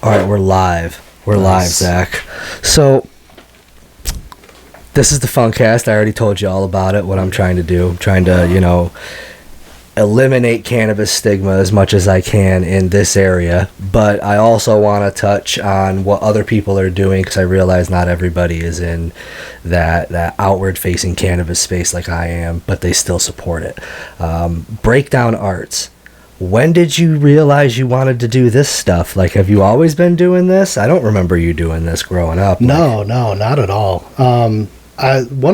All right, we're live. We're live, Zach. So, this is the Funkast. I already told you all about it, what I'm trying to do. I'm trying to, eliminate cannabis stigma as much as I can in this area. But I also want to touch on what other people are doing, because I realize not everybody is in that outward-facing cannabis space like I am, but they still support it. Breakdown arts. When did you realize you wanted to do this stuff? Like, have you always been doing this? I don't remember you doing this growing up. No, not at all. One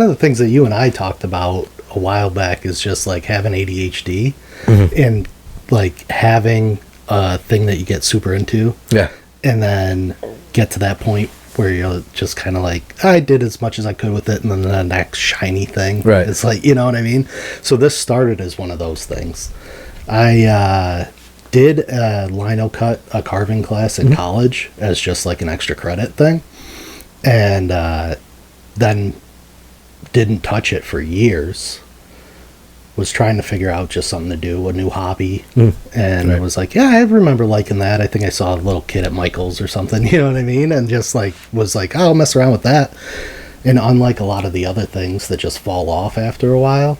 of the things that you and I talked about a while back is just like having ADHD and like having a thing that you get super into. Yeah. And then get to that point where you're just kind of like, I did as much as I could with it, and then the next shiny thing. Right. It's like, you know what I mean? So this started as one of those things. I did a linocut, a carving class in college as just like an extra credit thing. And then didn't touch it for years. Was trying to figure out just something to do, a new hobby. And I was like, yeah, I remember liking that. I think I saw a little kid at Michael's or something, you know what I mean? And just like, was like, oh, I'll mess around with that. And unlike a lot of the other things that just fall off after a while,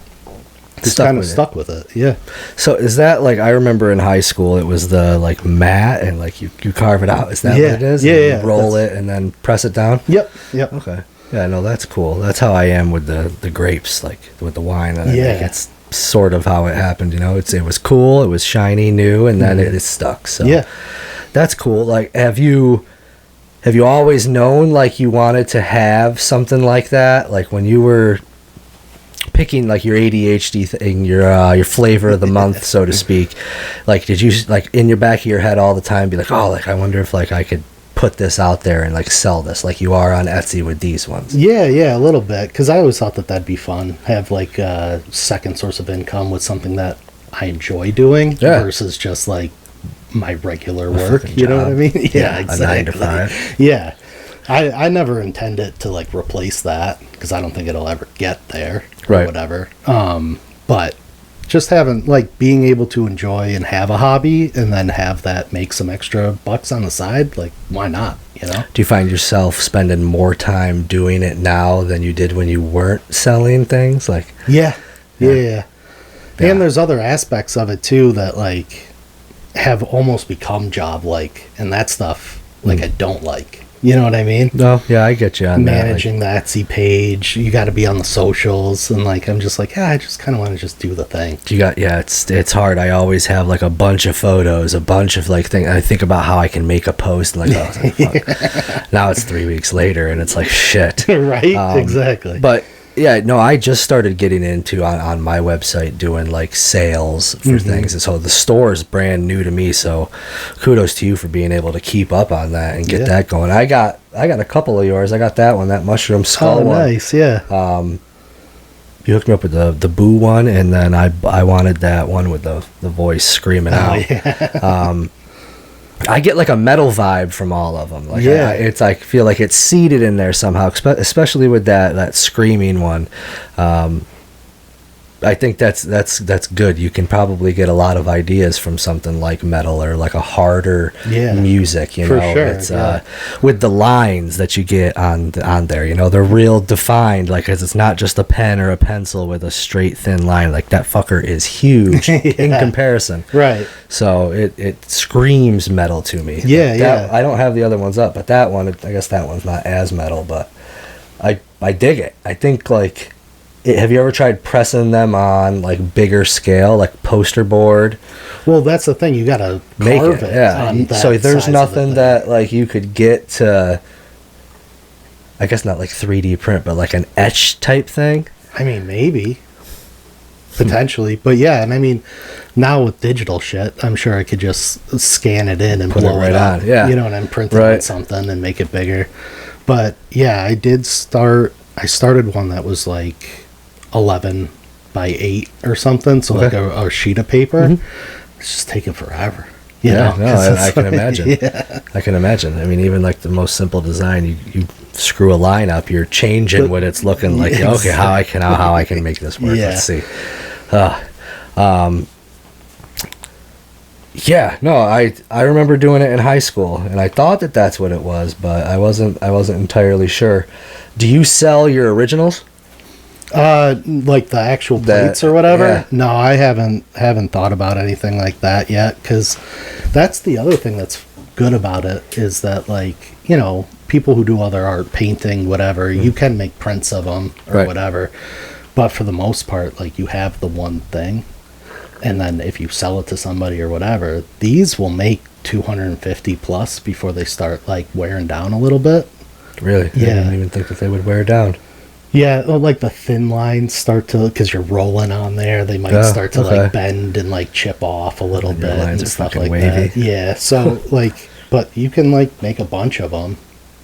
just kind of stuck with it. Yeah. So is that like, I remember in high school it was the like mat and like you carve it out. Is that what it is? Yeah. Roll it and then press it down? Yep. Okay. Yeah, no, that's cool. That's how I am with the grapes, like with the wine. And I think it's sort of how it happened, it was cool, it was shiny, new, and then it stuck. So yeah, that's cool. Like, have you always known like you wanted to have something like that? Like when you were picking like your ADHD thing, your flavor of the month, so to speak, like did you like in your back of your head all the time be like, oh, like I wonder if like I could put this out there and like sell this like you are on Etsy with these ones? Yeah, a little bit, because I always thought that'd be fun, have like a second source of income with something that I enjoy doing versus just like my regular work, you know what I mean? Yeah, exactly. A 9 to 5. Yeah, I never intend it to like replace that, because I don't think it'll ever get there or whatever. But just having like being able to enjoy and have a hobby and then have that make some extra bucks on the side, like why not? Do you find yourself spending more time doing it now than you did when you weren't selling things? Like yeah. And there's other aspects of it too that like have almost become job like, and that stuff like I don't like. You know what I mean? No, yeah, I get you on managing the Etsy page. You got to be on the socials, and like I'm just like, I just kind of want to just do the thing. It's hard. I always have like a bunch of photos, a bunch of like things. I think about how I can make a post, and like, fuck. Now it's 3 weeks later, and it's like shit. Right? Exactly. But yeah, no, I just started getting into on my website doing like sales for things, and so the store is brand new to me. So kudos to you for being able to keep up on that and get that going. I got a couple of yours. I got that one, that mushroom skull one. Oh, nice, yeah. You hooked me up with the boo one, and then I wanted that one with the voice screaming out. Yeah. I get like a metal vibe from all of them. Like it's like I feel like it's seated in there somehow, especially with that screaming one. I think that's good. You can probably get a lot of ideas from something like metal or like a harder music. For sure. It's with the lines that you get on there. They're real defined. Like it's not just a pen or a pencil with a straight thin line. Like that fucker is huge in comparison. Right. So it screams metal to me. Yeah. I don't have the other ones up, but that one, I guess that one's not as metal, but I dig it. I think like. Have you ever tried pressing them on like bigger scale, like poster board? Well, that's the thing. You gotta carve it. Yeah. So there's nothing that like you could get to. I guess not like 3D print, but like an etch type thing. I mean, maybe, potentially, but yeah. And I mean, now with digital shit, I'm sure I could just scan it in and put blow it right on. Yeah. And I'm printing on something and make it bigger. But yeah, I started one that was like 11 by 8 or something, so like a sheet of paper. It's just taking forever. I can imagine. I can imagine. I mean, even like the most simple design, you screw a line up, you're changing what it's looking like. Okay, how I can make this work. Let's see. Yeah, no, I remember doing it in high school, and I thought that that's what it was, but I wasn't entirely sure. Do you sell your originals? Like the actual plates or whatever? Yeah. No, I haven't thought about anything like that yet, because that's the other thing that's good about it, is that, like, you know, people who do other art, painting, whatever, you can make prints of them or whatever, but for the most part, like, you have the one thing, and then if you sell it to somebody or whatever, these will make 250 plus before they start, like, wearing down a little bit. Really? Yeah. I didn't even think that they would wear down. Yeah, like the thin lines start to, because you're rolling on there, they might start to like bend and like chip off a little bit and stuff like wavy. that. Yeah, so like, but you can like make a bunch of them,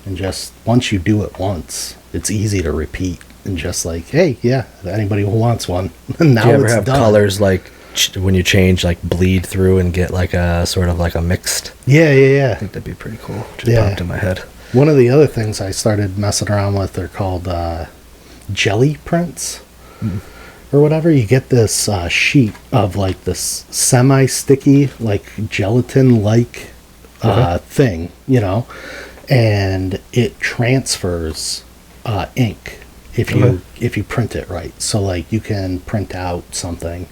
and just once you do it once, it's easy to repeat, and just like, hey, yeah, anybody who wants one, now Do you ever it's have done. colors like when you change, like bleed through and get like a sort of like a mixed? Yeah. I think that'd be pretty cool. Just popped in my head. One of the other things I started messing around with, they're called jelly prints or whatever. You get this sheet of like this semi-sticky, like gelatin-like thing, you know, and it transfers ink if you print it right. So like you can print out something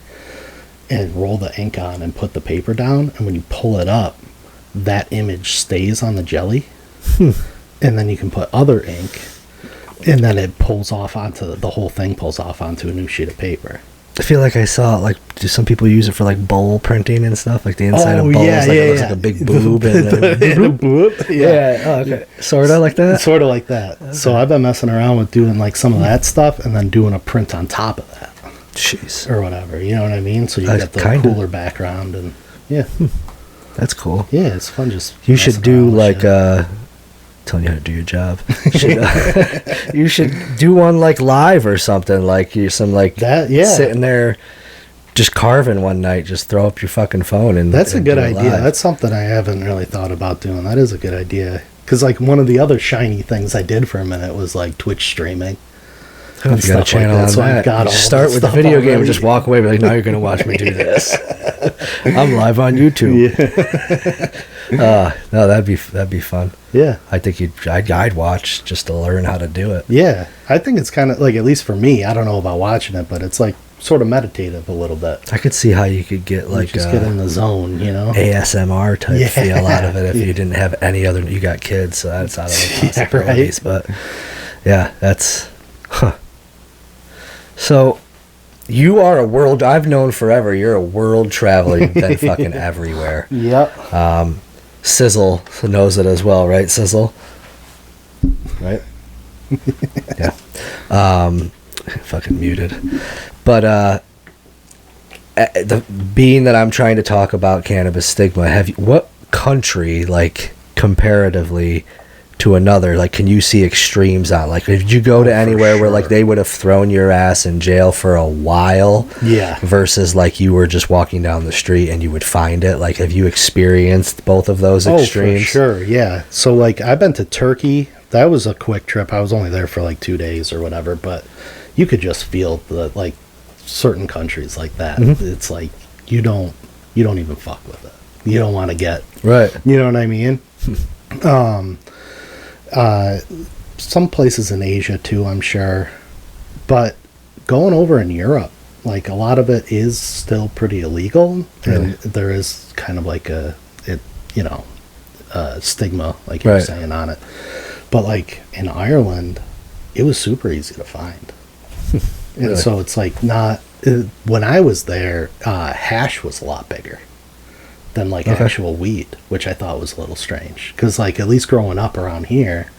and roll the ink on and put the paper down, and when you pull it up, that image stays on the jelly, and then you can put other ink, and then it pulls off onto the whole thing pulls off onto a new sheet of paper. I feel like I saw it, like, do some people use it for like bowl printing and stuff, like the inside of bowls, it looks like a big boob and okay, sort of like that. Sort of like that. Okay. So I've been messing around with doing like some of that stuff, and then doing a print on top of that. Jeez. Or whatever, you know what I mean? So you get the cooler background, and that's cool. Yeah, it's fun. Just you should do like telling you how to do your job. You should do one like live or something, like you some like that. Yeah, sitting there just carving one night. Just throw up your fucking phone and that's a good idea. Live. That's something I haven't really thought about doing. That is a good idea, because like one of the other shiny things I did for a minute was like Twitch streaming. You got a channel on so that. You start with the video game and just walk away. Be like, now you're gonna watch me do this. I'm live on YouTube. No, that'd be fun. Yeah, I think I'd watch just to learn how to do it. Yeah, I think it's kind of like, at least for me, I don't know about watching it, but it's like sort of meditative a little bit. I could see how you could get like just get in the zone, you know, ASMR type feel out of it if you didn't have any other. You got kids, so that's out of the possibilities. But yeah, that's So, you are a world. I've known forever. You're a world traveler. You've been fucking everywhere. Yep. Sizzle knows it as well, right? Sizzle. Right. Yeah. Fucking muted. But being that I'm trying to talk about cannabis stigma, what country, like, comparatively to another, like, can you see extremes on? Like, did you go to anywhere where like they would have thrown your ass in jail for a while, versus like you were just walking down the street and you would find it? Like, have you experienced both of those extremes? For sure. Yeah, so like I've been to Turkey. That was a quick trip. I was only there for like 2 days or whatever, but you could just feel the, like, certain countries like that, it's like you don't even fuck with it. You don't want to get right, you know what I mean? Some places in Asia too, I'm sure, but going over in Europe, like, a lot of it is still pretty illegal, and there is kind of like a stigma, like you were saying, on it. But like in Ireland, it was super easy to find. And so it's like when I was there, hash was a lot bigger than like actual weed, which I thought was a little strange, because like at least growing up around here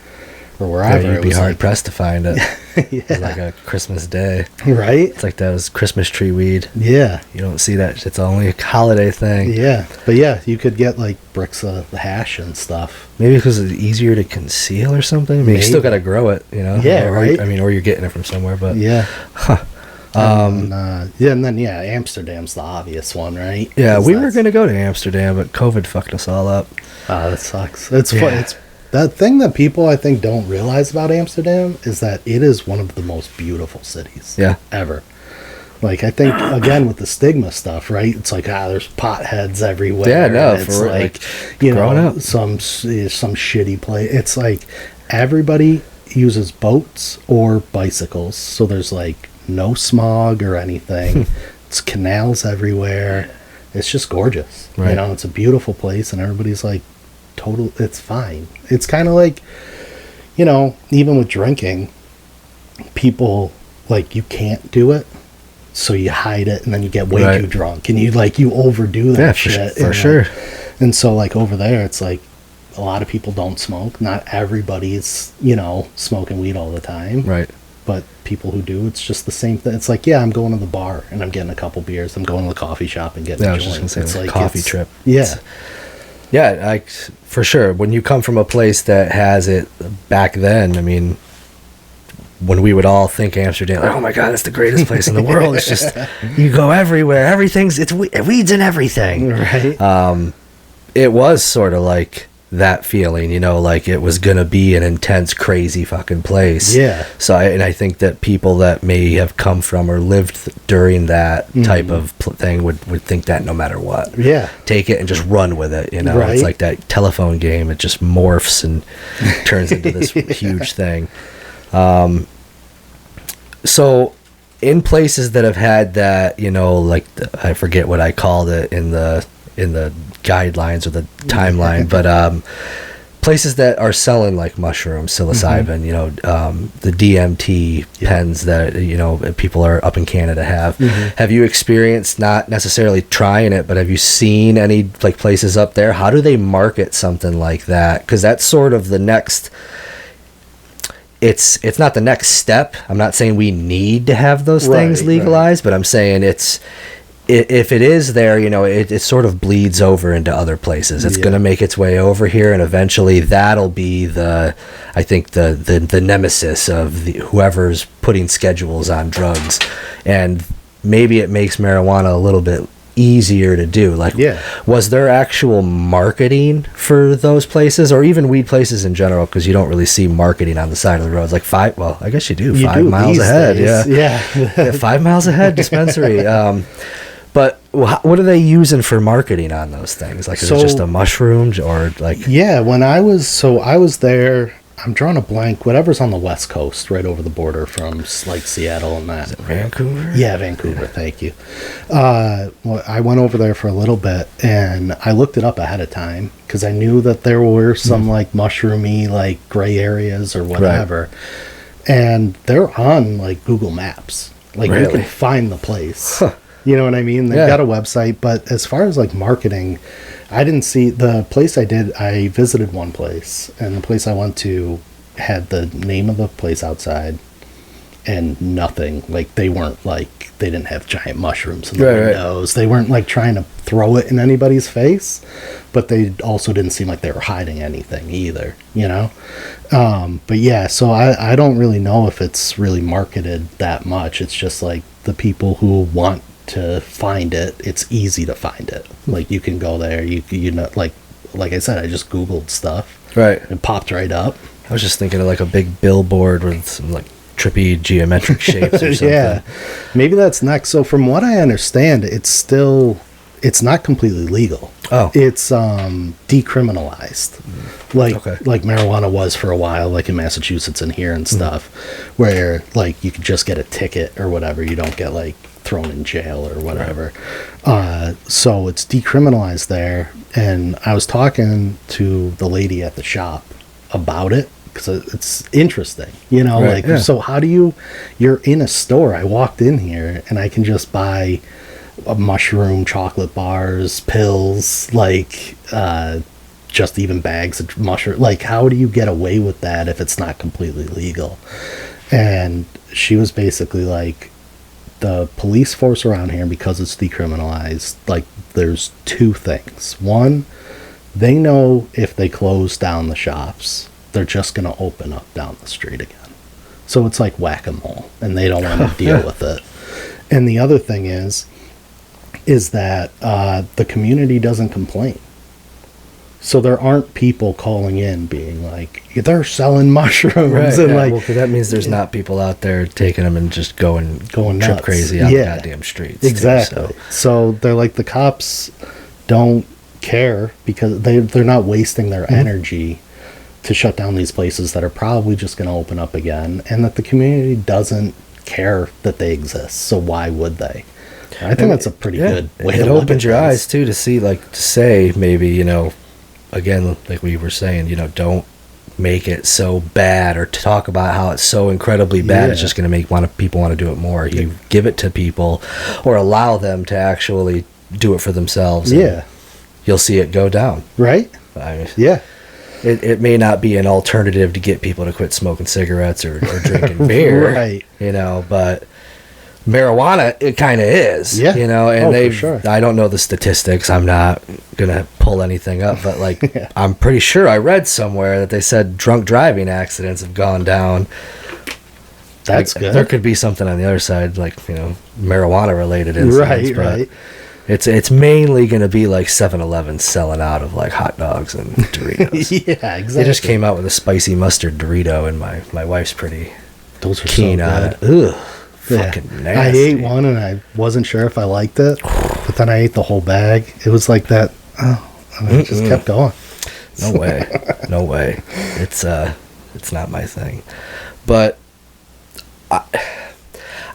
or wherever, you'd be hard pressed to find it. It's like a Christmas day, right? It's like those Christmas tree weed. Yeah, you don't see that. It's only a holiday thing. Yeah, but yeah, you could get like bricks of the hash and stuff. Maybe because it's easier to conceal or something. I mean, you still got to grow it, you know. Yeah, right. I mean, or you're getting it from somewhere, but yeah. And then Amsterdam's the obvious one, right? Yeah, we were gonna go to Amsterdam, but COVID fucked us all up. That sucks. It's fun. It's that thing that people, I think, don't realize about Amsterdam is that it is one of the most beautiful cities ever. Like, I think, again, with the stigma stuff, right? It's like, there's potheads everywhere. Yeah, no, it's for like, growing up. some shitty place. It's like, everybody uses boats or bicycles. So there's, like, no smog or anything. It's canals everywhere. It's just gorgeous. Right. It's a beautiful place, and everybody's, like, it's fine. It's kind of like, even with drinking, people, like, you can't do it. So you hide it, and then you get way too drunk, and you overdo that shit. For sure. And so, like, over there, it's like a lot of people don't smoke. Not everybody's, smoking weed all the time. Right. But people who do, it's just the same thing. It's like, I'm going to the bar and I'm getting a couple beers. I'm going to the coffee shop and getting a joint. I was just gonna say, it's like coffee trip. Yeah. Yeah, for sure. When you come from a place that has it back then, I mean, when we would all think Amsterdam, like, oh my God, it's the greatest place in the world. It's just, you go everywhere. It's weeds and everything. Right. It was sort of like that feeling, like it was going to be an intense, crazy fucking place. Yeah. So I think that people that may have come from or lived during that type of thing would think that no matter what. Yeah. Take it and just run with it, Right. It's like that telephone game. It just morphs and turns into this huge thing. So in places that have had that, like I forget what I called it in the guidelines or the timeline, but places that are selling like mushrooms, psilocybin, the DMT pens that people are up in Canada have. Have you experienced, not necessarily trying it, but have you seen any like places up there? How do they market something like that? Because that's sort of the next. It's not the next step. I'm not saying we need to have those things legalized, but I'm saying if it is there, it sort of bleeds over into other places. It's going to make its way over here, and eventually that'll be the nemesis of whoever's putting schedules on drugs. And maybe it makes marijuana a little bit easier to do. Like, was there actual marketing for those places, or even weed places in general? Because you don't really see marketing on the side of the roads. Like I guess you do. 5 miles ahead. Days. Yeah. 5 miles ahead dispensary. But what are they using for marketing on those things? Like, is it just a mushroom or like? Yeah, when I was there, I'm drawing a blank. Whatever's on the West Coast, right over the border from like Seattle and that. Is it Vancouver? Yeah, Vancouver. Thank you. Well, I went over there for a little bit, and I looked it up ahead of time because I knew that there were some like mushroomy, like gray areas or whatever, and they're on like Google Maps. Like, you can find the place. Huh. You know what I mean? They've got a website, but as far as like marketing, I didn't see the place I visited one place, and the place I went to had the name of the place outside and nothing. Like, they didn't have giant mushrooms in the windows. They weren't like trying to throw it in anybody's face, but they also didn't seem like they were hiding anything either, But yeah, so I don't really know if it's really marketed that much. It's just like the people who want to find it, it's easy to find it. Like, you can go there, like I said, I just Googled stuff, and popped right up. I was just thinking of like a big billboard with some like trippy geometric shapes or something. Yeah, maybe that's next. So from what I understand, it's not completely legal. It's decriminalized, like marijuana was for a while, like in Massachusetts and here and stuff, where like you could just get a ticket or whatever. You don't get like thrown in jail or whatever. So it's decriminalized there, and I was talking to the lady at the shop about it because it's interesting, so how do you're in a store. I walked in here and I can just buy a mushroom, chocolate bars, pills, like just even bags of mushroom. Like, how do you get away with that if it's not completely legal? And she was basically like, the police force around here, because it's decriminalized, like, there's two things. One, they know if they close down the shops, they're just going to open up down the street again. So it's like whack-a-mole, and they don't want to deal with it. And the other thing is that the community doesn't complain. So there aren't people calling in being like, they're selling mushrooms. Right, And yeah, like, well, 'cause that means there's not people out there taking them and just going nuts. trip crazy on the goddamn streets. Exactly. Too, So they're like, the cops don't care because they're not wasting their energy to shut down these places that are probably just going to open up again, and that the community doesn't care that they exist. So why would they? I think that's a pretty good way to it look opens at your things. eyes too to see, like, to say maybe, you know, again, like we were saying, you know, don't make it so bad or talk about how it's so incredibly bad. Yeah. It's just going to make people want to do it more. You give it to people or allow them to actually do it for themselves. Yeah. You'll see it go down. Right? I mean, Yeah. it may not be an alternative to get people to quit smoking cigarettes or drinking beer, Right. you know, but marijuana, it kind of is, Yeah. you know, and Oh, for sure. I don't know the statistics. I'm not going to pull anything up, but like, Yeah. I'm pretty sure I read somewhere that they said drunk driving accidents have gone down. That's Like, good. There could be something on the other side, like, you know, marijuana related incidents, Right, but right. it's mainly going to be like 7-Eleven selling out of like hot dogs and Doritos. Yeah, exactly. They just came out with a spicy mustard Dorito, and my wife's pretty Those are keen so on good. it. Ugh, Yeah. fucking nasty. I ate one and I wasn't sure if I liked it, but then I ate the whole bag. It was like that. Oh, and I just kept going. No way, no way. It's not my thing. But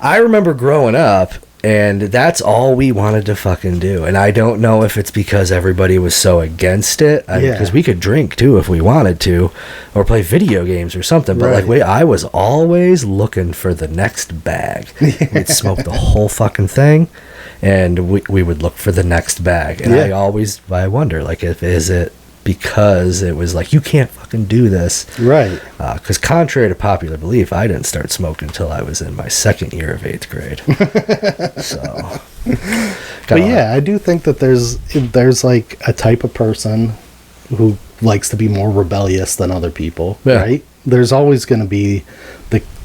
I remember growing up, and that's all we wanted to fucking do. And I don't know if it's because everybody was so against it. Because we could drink too if we wanted to, or play video games or something. But Right. like, I was always looking for the next bag. We'd smoke the whole fucking thing, and we would look for the next bag. And I wonder, like, is it because it was like, you can't fucking do this? Right. Because contrary to popular belief, I didn't start smoking until I was in my second year of 8th grade. So, But yeah, I do think that there's like a type of person who likes to be more rebellious than other people, Yeah. right? There's always going to be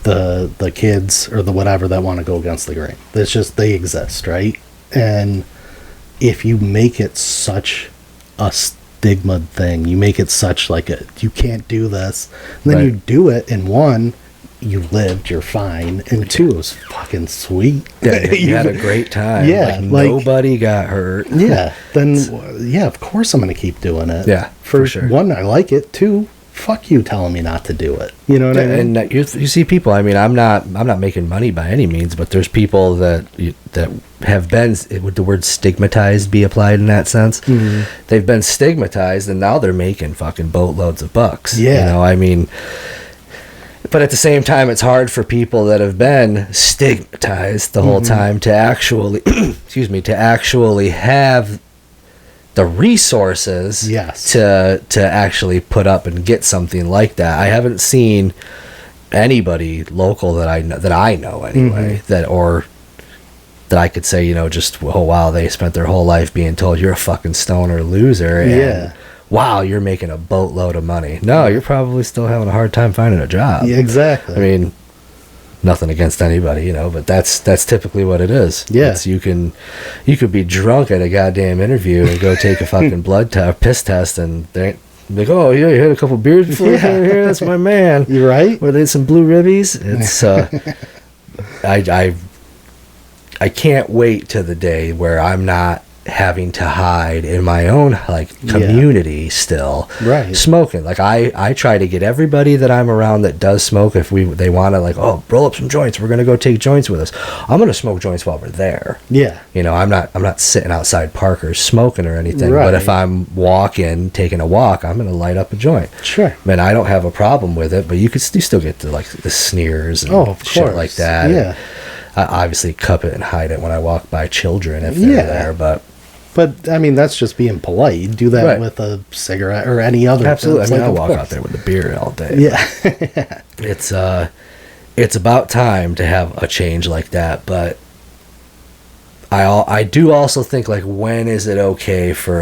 the kids or the whatever that want to go against the grain. It's just, they exist, right? And if you make it such a stigma thing, you make it such like you can't do this, and then Right. you do it, and one, you lived, you're fine, and two, it was fucking sweet. Yeah, you had a great time. Yeah, like, nobody got hurt. Yeah, then yeah, of course I'm going to keep doing it. Yeah, for sure. one, I like it. Two, fuck you telling me not to do it. You know what I mean? And you see people. I mean, I'm not making money by any means, but there's people that have been, would the word stigmatized be applied in that sense? Mhm. They've been stigmatized, and now they're making fucking boatloads of bucks. Yeah. You know, I mean. But at the same time, it's hard for people that have been stigmatized the whole time to actually, to actually have the resources Yes. to actually put up and get something like that. I haven't seen anybody local that I know anyway, that I could say, you know, just, oh wow, they spent their whole life being told you're a fucking stoner loser, and Yeah. wow, you're making a boatload of money. No, you're probably still having a hard time finding a job. Yeah, exactly. I mean, nothing against anybody, you know, but that's typically what it is. Yeah. It's, you could be drunk at a goddamn interview and go take a fucking piss test, and they're like, oh yeah, you had a couple beers before you came here. That's my man. You're right. Were they some blue ribbies? It's I can't wait to the day where I'm not having to hide in my own community still smoking. Like I try to get everybody that I'm around that does smoke, if they want to, like, oh, roll up some joints, we're gonna go take joints with us, I'm gonna smoke joints while we're there. Yeah. You know, I'm not sitting outside Parker's smoking or anything, Right. but if I'm taking a walk, I'm gonna light up a joint. Sure. Man, I don't have a problem with it, but you still get the sneers and Of shit course. like that. Yeah. I obviously cup it and hide it when I walk by children if they're there, but I mean, that's just being polite. You do that Right. with a cigarette or any other. absolutely. I It's mean, like, I of walk course. out there with a beer all day. Yeah. It's about time to have a change like that, but I do also think, like, when is it okay for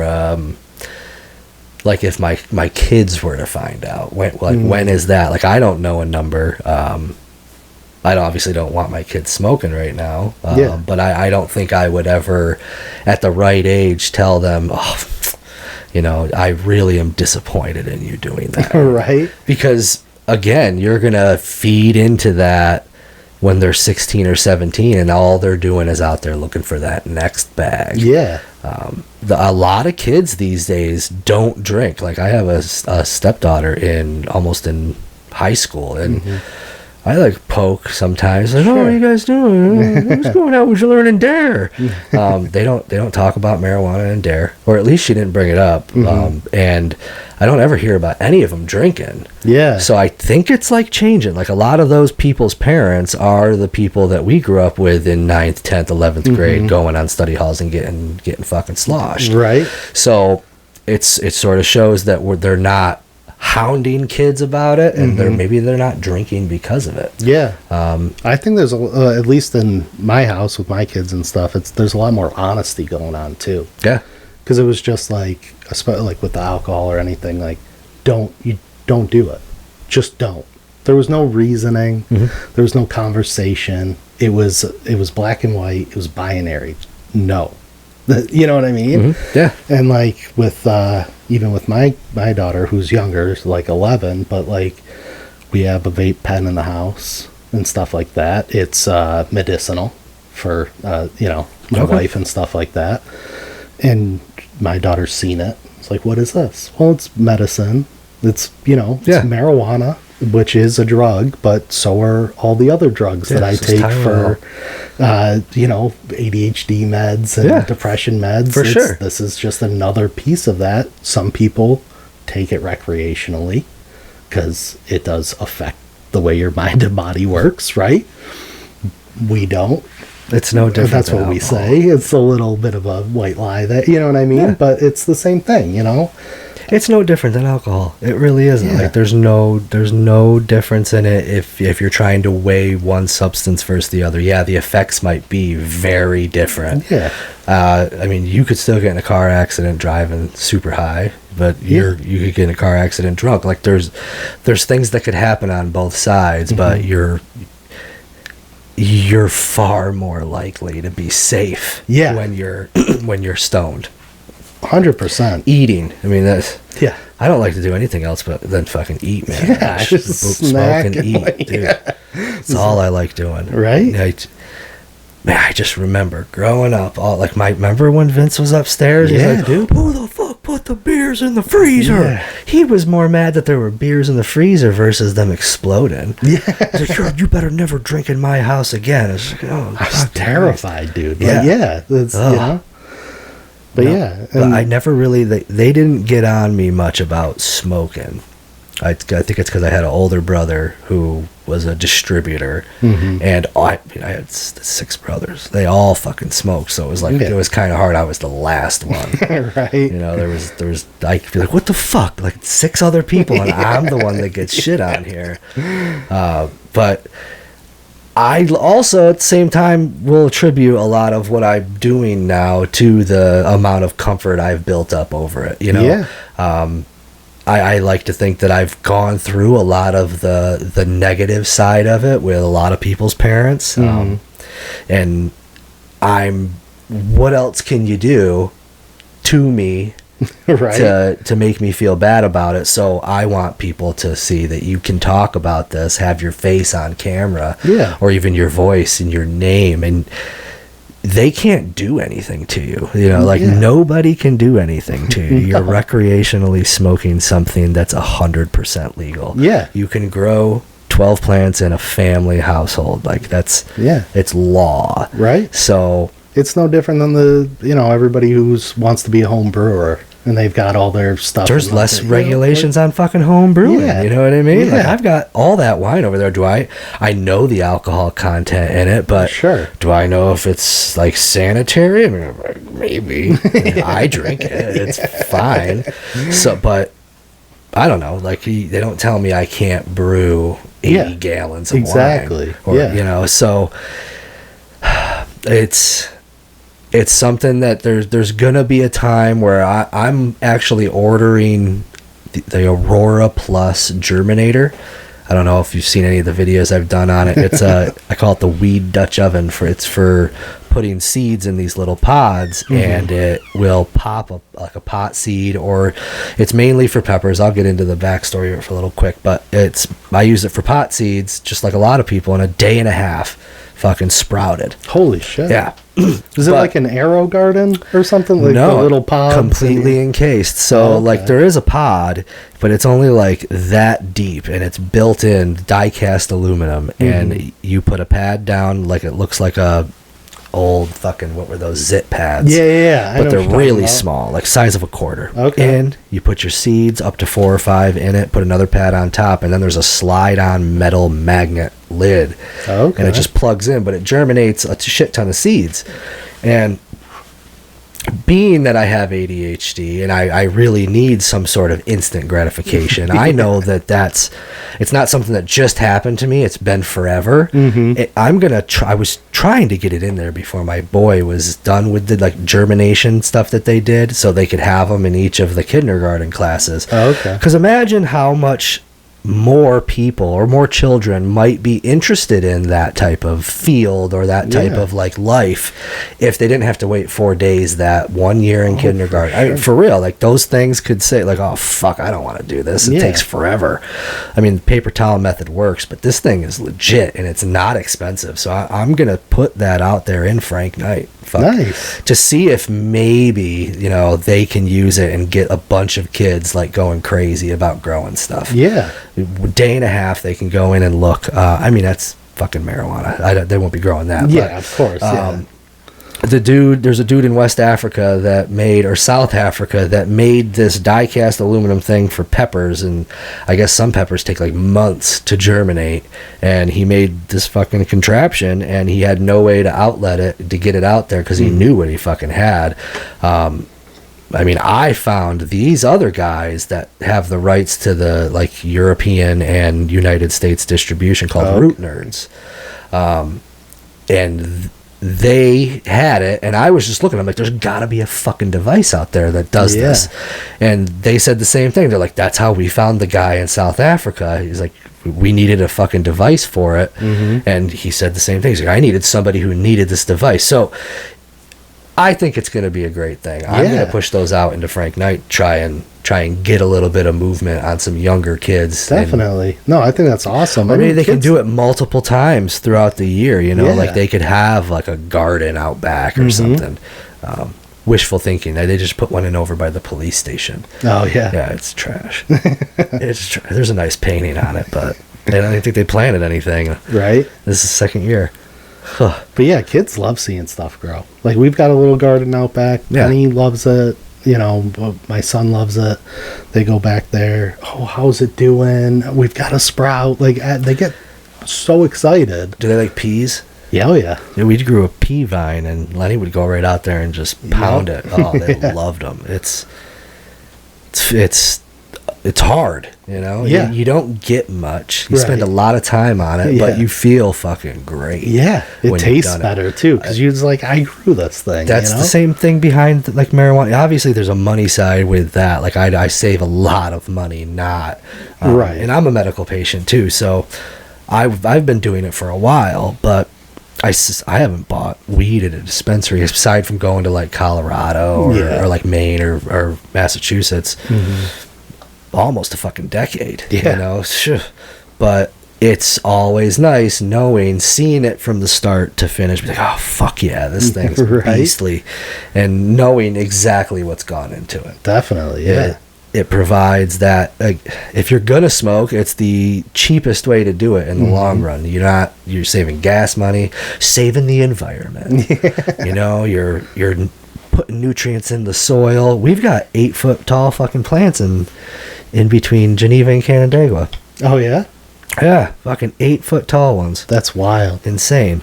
like, if my kids were to find out, when is that? Like, I don't know a number. I obviously don't want my kids smoking right now, but I don't think I would ever, at the right age, tell them, oh, I really am disappointed in you doing that. Right. Because, again, you're going to feed into that when they're 16 or 17 and all they're doing is out there looking for that next bag. Yeah. A lot of kids these days don't drink. Like, I have a stepdaughter almost in high school, and I poke sometimes. Like, Sure. oh, what are you guys doing? What's going on? Would you learn in Dare? They don't talk about marijuana in Dare, or at least she didn't bring it up. And I don't ever hear about any of them drinking. Yeah. So I think it's changing. Like, a lot of those people's parents are the people that we grew up with in 9th, 10th, 11th grade, going on study halls and getting fucking sloshed. Right. So it sort of shows that they're not hounding kids about it, and maybe they're not drinking because of it. Yeah. I think there's at least in my house with my kids and stuff, there's a lot more honesty going on too. Yeah. Because it was just especially with the alcohol or anything, don't do it. Just don't. There was no reasoning. There was no conversation. It was black and white. It was binary. No. You know what I mean? Yeah. And with even with my daughter, who's younger, 11, but we have a vape pen in the house and stuff like that. It's medicinal for my wife and stuff like that. And my daughter's seen it. It's what is this? Well, it's medicine. It's it's marijuana, which is a drug, but so are all the other drugs that I take for ADHD meds and depression meds. For sure. This is just another piece of that. Some people take it recreationally because it does affect the way your mind and body works, right? We don't. It's no different. That's what we say. It's a little bit of a white lie, that you know what I mean? But it's the same thing, It's no different than alcohol. It really isn't. There's no difference in it if you're trying to weigh one substance versus the other. Yeah, the effects might be very different. Yeah. You could still get in a car accident driving super high, but you could get in a car accident drunk. There's things that could happen on both sides, but you're far more likely to be safe when you're stoned. 100%. Eating. That's I don't like to do anything else but then fucking eat, man. Yeah, just smoke and eat, dude. That's all I like doing. Right? I just remember growing up, remember when Vince was upstairs? Yeah, he's dude. Who the fuck put the beers in the freezer? Yeah. He was more mad that there were beers in the freezer versus them exploding. Yeah. He's you better never drink in my house again. I was terrified, dude. That's, But but I never really, they didn't get on me much about smoking. I think it's because I had an older brother who was a distributor, and I had 6 brothers. They all fucking smoked, so it was it was kind of hard. I was the last one, right? There was I could be what the fuck, 6 other people, and I'm the one that gets shit on here. But I also, at the same time, will attribute a lot of what I'm doing now to the amount of comfort I've built up over it. I like to think that I've gone through a lot of the negative side of it with a lot of people's parents. And what else can you do to me right. to make me feel bad about it? So I want people to see that you can talk about this, have your face on camera, or even your voice and your name, and they can't do anything to you. Nobody can do anything to you. You're recreationally smoking something that's 100% legal. Yeah. You can grow 12 plants in a family household. It's law. Right. So it's no different than everybody who wants to be a home brewer and they've got all their stuff. There's less regulations on fucking home brewing. Yeah. You know what I mean? Yeah. I've got all that wine over there. I know the alcohol content in it, but sure. Do I know if it's sanitary? Maybe. I drink it. It's fine. So, but I don't know. They don't tell me I can't brew 80 gallons of exactly. wine. So it's something that there's gonna be a time where I'm actually ordering the Aurora Plus Germinator. I don't know if you've seen any of the videos I've done on it. It's I call it the weed Dutch oven. It's for putting seeds in these little pods, and it will pop up like a pot seed, or it's mainly for peppers. I'll get into the backstory for a little quick, but I use it for pot seeds, just like a lot of people, in a day and a half. Fucking sprouted. Holy shit. Yeah. Is it like an arrow garden or something? Like no, the little pod? Completely encased. So, like, there is a pod, but it's only like that deep, and it's built in die-cast aluminum, and you put a pad down, like it looks like a old fucking, what were those, zit pads? Yeah. But they're really small, like size of a quarter. Okay. And you put your seeds up to 4 or 5 in it, put another pad on top, and then there's a slide-on metal magnet lid. Okay. And it just plugs in, but it germinates a shit ton of seeds. And being that I have ADHD and I really need some sort of instant gratification, I know it's not something that just happened to me. It's been forever. I was trying to get it in there before my boy was done with the like germination stuff that they did, so they could have them in each of the kindergarten classes. Okay. Because imagine how much more people or more children might be interested in that type of field or that type of like life if they didn't have to wait 4 days that 1 year in kindergarten. For sure. I mean, for real, like those things could say like, oh fuck, I don't want to do this. It takes forever. I mean, the paper towel method works, but this thing is legit and it's not expensive. So I'm gonna put that out there in Frank Knight. Nice. To see if maybe, they can use it and get a bunch of kids like going crazy about growing stuff. Yeah. Day and a half they can go in and look. I mean, that's fucking marijuana. They won't be growing that. Yeah, but, of course. there's a dude in West Africa or South Africa that made this die-cast aluminum thing for peppers, and I guess some peppers take like months to germinate, and he made this fucking contraption, and he had no way to outlet it, to get it out there, because he knew what he fucking had. I mean, I found these other guys that have the rights to the like European and United States distribution called Root Nerds, and they had it, and I was just looking, I'm like, there's gotta be a fucking device out there that does this. And they said the same thing. They're like, that's how we found the guy in South Africa. He's like, we needed a fucking device for it. And he said the same thing. He's like, I needed somebody who needed this device. So I think it's going to be a great thing. I'm going to push those out into Frank Knight, try and get a little bit of movement on some younger kids. Definitely. No, I think that's awesome. I mean, they can do it multiple times throughout the year, like they could have like a garden out back or something. Wishful thinking. They just put one in over by the police station. Oh, yeah. Yeah, it's trash. There's a nice painting on it, but I don't think they planted anything. Right. This is the second year. But yeah, kids love seeing stuff grow. Like, we've got a little garden out back. Yeah. Penny loves it. My son loves it. They go back there. Oh, how's it doing? We've got a sprout. Like, they get so excited. Do they like peas? Yeah, oh yeah. Yeah, we grew a pea vine, and Lenny would go right out there and just pound it. Oh, they loved them. It's hard, Yeah. You don't get much. You spend a lot of time on it, but you feel fucking great. Yeah, it tastes better too, because you're just like, I grew this thing. That's the same thing behind like marijuana. Obviously, there's a money side with that. Like I save a lot of money, not right. And I'm a medical patient too, so I've been doing it for a while, but I haven't bought weed at a dispensary aside from going to like Colorado or like Maine or Massachusetts. Almost a fucking decade, but it's always nice seeing it from the start to finish, be like, oh fuck yeah, this thing's beastly, and knowing exactly what's gone into it. Definitely. It provides that, like, if you're gonna smoke, it's the cheapest way to do it in the long run. You're saving gas money, saving the environment. You're putting nutrients in the soil. We've got 8-foot tall fucking plants in between Geneva and Canandaigua. Oh yeah? Yeah, fucking 8-foot tall ones. That's wild. Insane.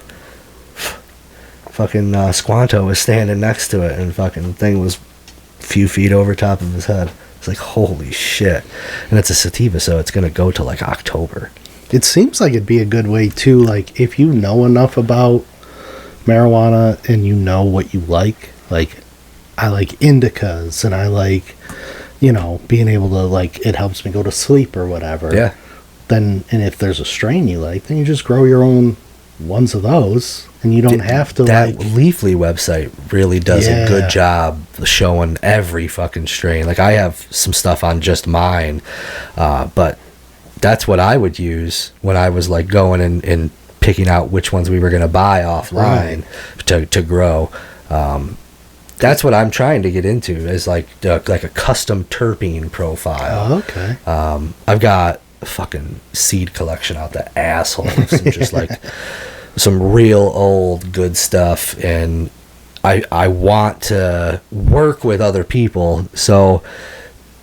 Fucking Squanto was standing next to it, and fucking thing was a few feet over top of his head. It's like, holy shit. And it's a sativa, so it's going to go to like October. It seems like it'd be a good way too, like if you know enough about marijuana and you know what you like I like indicas, and I like being able to, like, it helps me go to sleep or whatever. Yeah. then, and if there's a strain you like, then you just grow your own ones of those, and you don't have to that Leafly website really does a good job showing every fucking strain. Like I have some stuff on just mine, but that's what I would use when I was like going and picking out which ones we were going to buy offline to grow. That's what I'm trying to get into, is like a custom terpene profile. Oh, okay. I've got a fucking seed collection out the asshole of some just like some real old good stuff, and I want to work with other people. So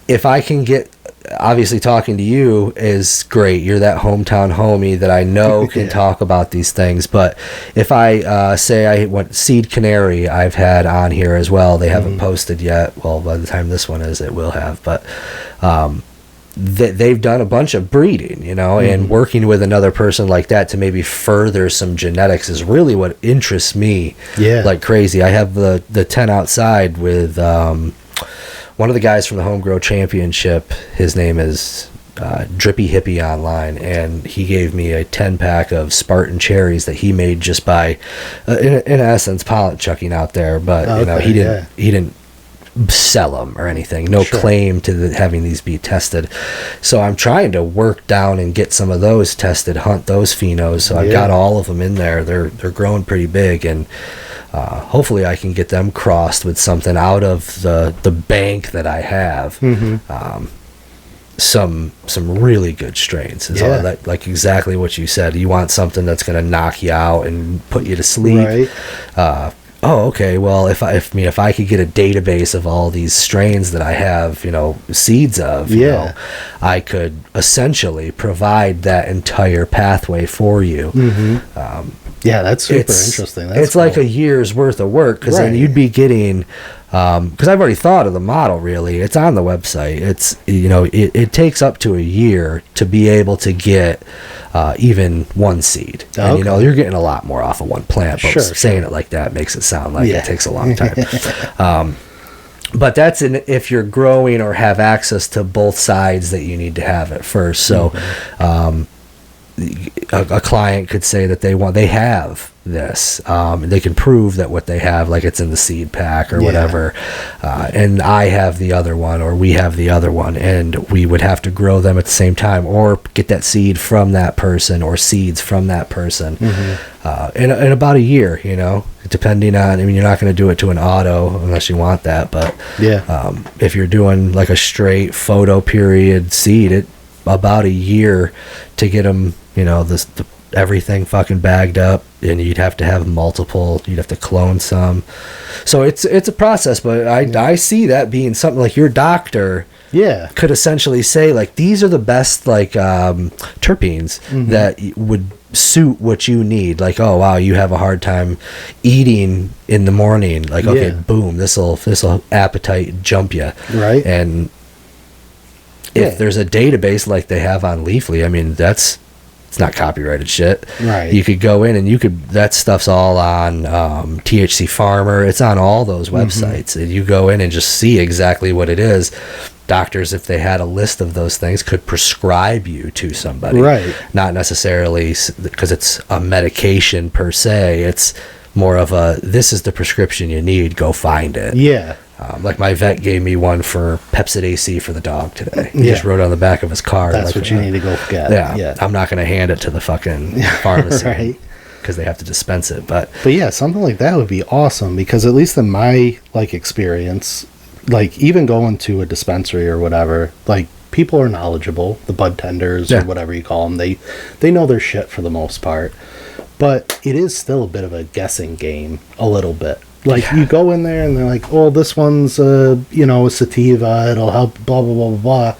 if I can get, obviously talking to you is great. You're that hometown homie that I know can talk about these things. But if I say I went Seed Canary, I've had on here as well. They haven't posted yet. Well, by the time this one is, it will have. But they've done a bunch of breeding, you know, and working with another person like that to maybe further some genetics is really what interests me like crazy. I have the 10 outside with one of the guys from the Home Grow Championship. His name is Drippy Hippie online, and he gave me a 10-pack of Spartan cherries that he made just by, in essence, pollen chucking out there. But you know, he didn't sell them or anything. No claim to having these be tested. So I'm trying to work down and get some of those tested, hunt those phenos. So I've got all of them in there. They're growing pretty big, and hopefully I can get them crossed with something out of the bank that I have. Some really good strains is all that, like exactly what you said. You want something that's going to knock you out and put you to sleep. Oh, okay. Well, if I could get a database of all these strains that I have, you know, seeds of, you know, I could essentially provide that entire pathway for you. That's super interesting. It's cool. Like a year's worth of work, because then you'd be getting, because I've already thought of the model. Really, it's on the website. It's, you know, it takes up to a year to be able to get even one seed, and you know, you're getting a lot more off of one plant. But saying it like that makes it sound like it takes a long time. But that's if you're growing or have access to both sides that you need to have at first. So a client could say that they have this, they can prove that what they have, like it's in the seed pack or whatever, and I have the other one, or we have the other one, and we would have to grow them at the same time, or get that seed from that person, or seeds from that person, in about a year, you know, depending on, I mean, you're not going to do it to an auto unless you want that, but if you're doing like a straight photo period seed, it about a year to get them, you know, everything fucking bagged up, and you'd have to have multiple, you'd have to clone some. So it's a process, but I see that being something like your doctor could essentially say, like, these are the best, like, terpenes that would suit what you need. Like, oh wow, you have a hard time eating in the morning, like, okay, boom, this'll appetite jump you, right? And if there's a database like they have on Leafly, I mean, it's not copyrighted shit. Right. You could go in and that stuff's all on THC Farmer. It's on all those websites. And you go in and just see exactly what it is. Doctors, if they had a list of those things, could prescribe you to somebody. Right. Not necessarily because it's a medication per se. It's more of this is the prescription you need. Go find it. Yeah. Like my vet gave me one for Pepsid AC for the dog today. He just wrote it on the back of his car. That's like, what you need to go get. Yeah. I'm not going to hand it to the fucking pharmacy because they have to dispense it. But yeah, something like that would be awesome, because at least in my like experience, like even going to a dispensary or whatever, like people are knowledgeable, the bud tenders or whatever you call them. They know their shit for the most part, but it is still a bit of a guessing game, a little bit. Like, you go in there and they're like, oh, this one's, you know, a sativa, it'll help, blah, blah, blah, blah, blah.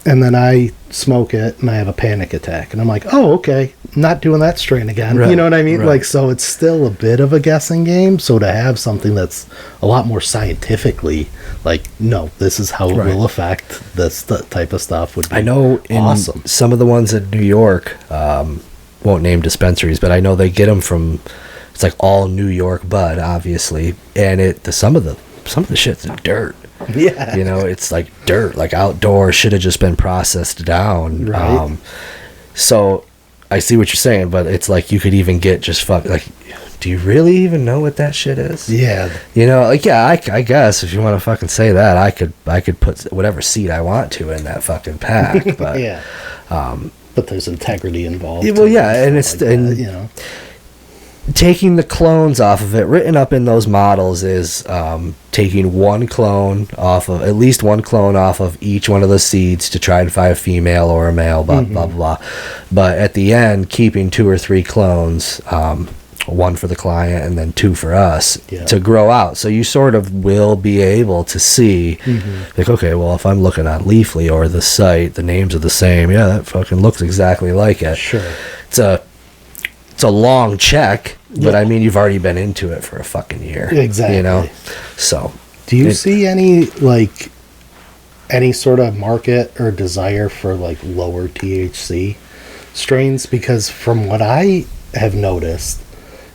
And then I smoke it and I have a panic attack. And I'm like, oh, okay, not doing that strain again. Right. You know what I mean? Right. Like, so it's still a bit of a guessing game. So to have something that's a lot more scientifically, like, no, this is how it will affect this type of stuff would be awesome. I know in some of the ones in New York, won't name dispensaries, but I know they get them from... It's like all New York bud, obviously, and some of the shit's dirt. Yeah. You know, it's like dirt, like outdoor, should have just been processed down. Right. So I see what you're saying, but it's like you could even get just like, do you really even know what that shit is? Yeah. You know, like, yeah, I guess if you want to fucking say that, I could put whatever seed I want to in that fucking pack. But Yeah. But there's integrity involved. well, yeah, and it's like and that, you know, taking the clones off of it. Written up in those models is taking one clone off of, at least one clone off of each one of the seeds to try and find a female or a male. Blah blah blah. But at the end, keeping 2 or 3 clones. One for the client and then 2 for us to grow out. So you sort of will be able to see, like, okay, well, if I'm looking on Leafly or the site, the names are the same. Yeah, that fucking looks exactly like it. Sure. It's a long check, but I mean, you've already been into it for a fucking year. Exactly. You know? So. Do you see any sort of market or desire for like lower THC strains? Because from what I have noticed,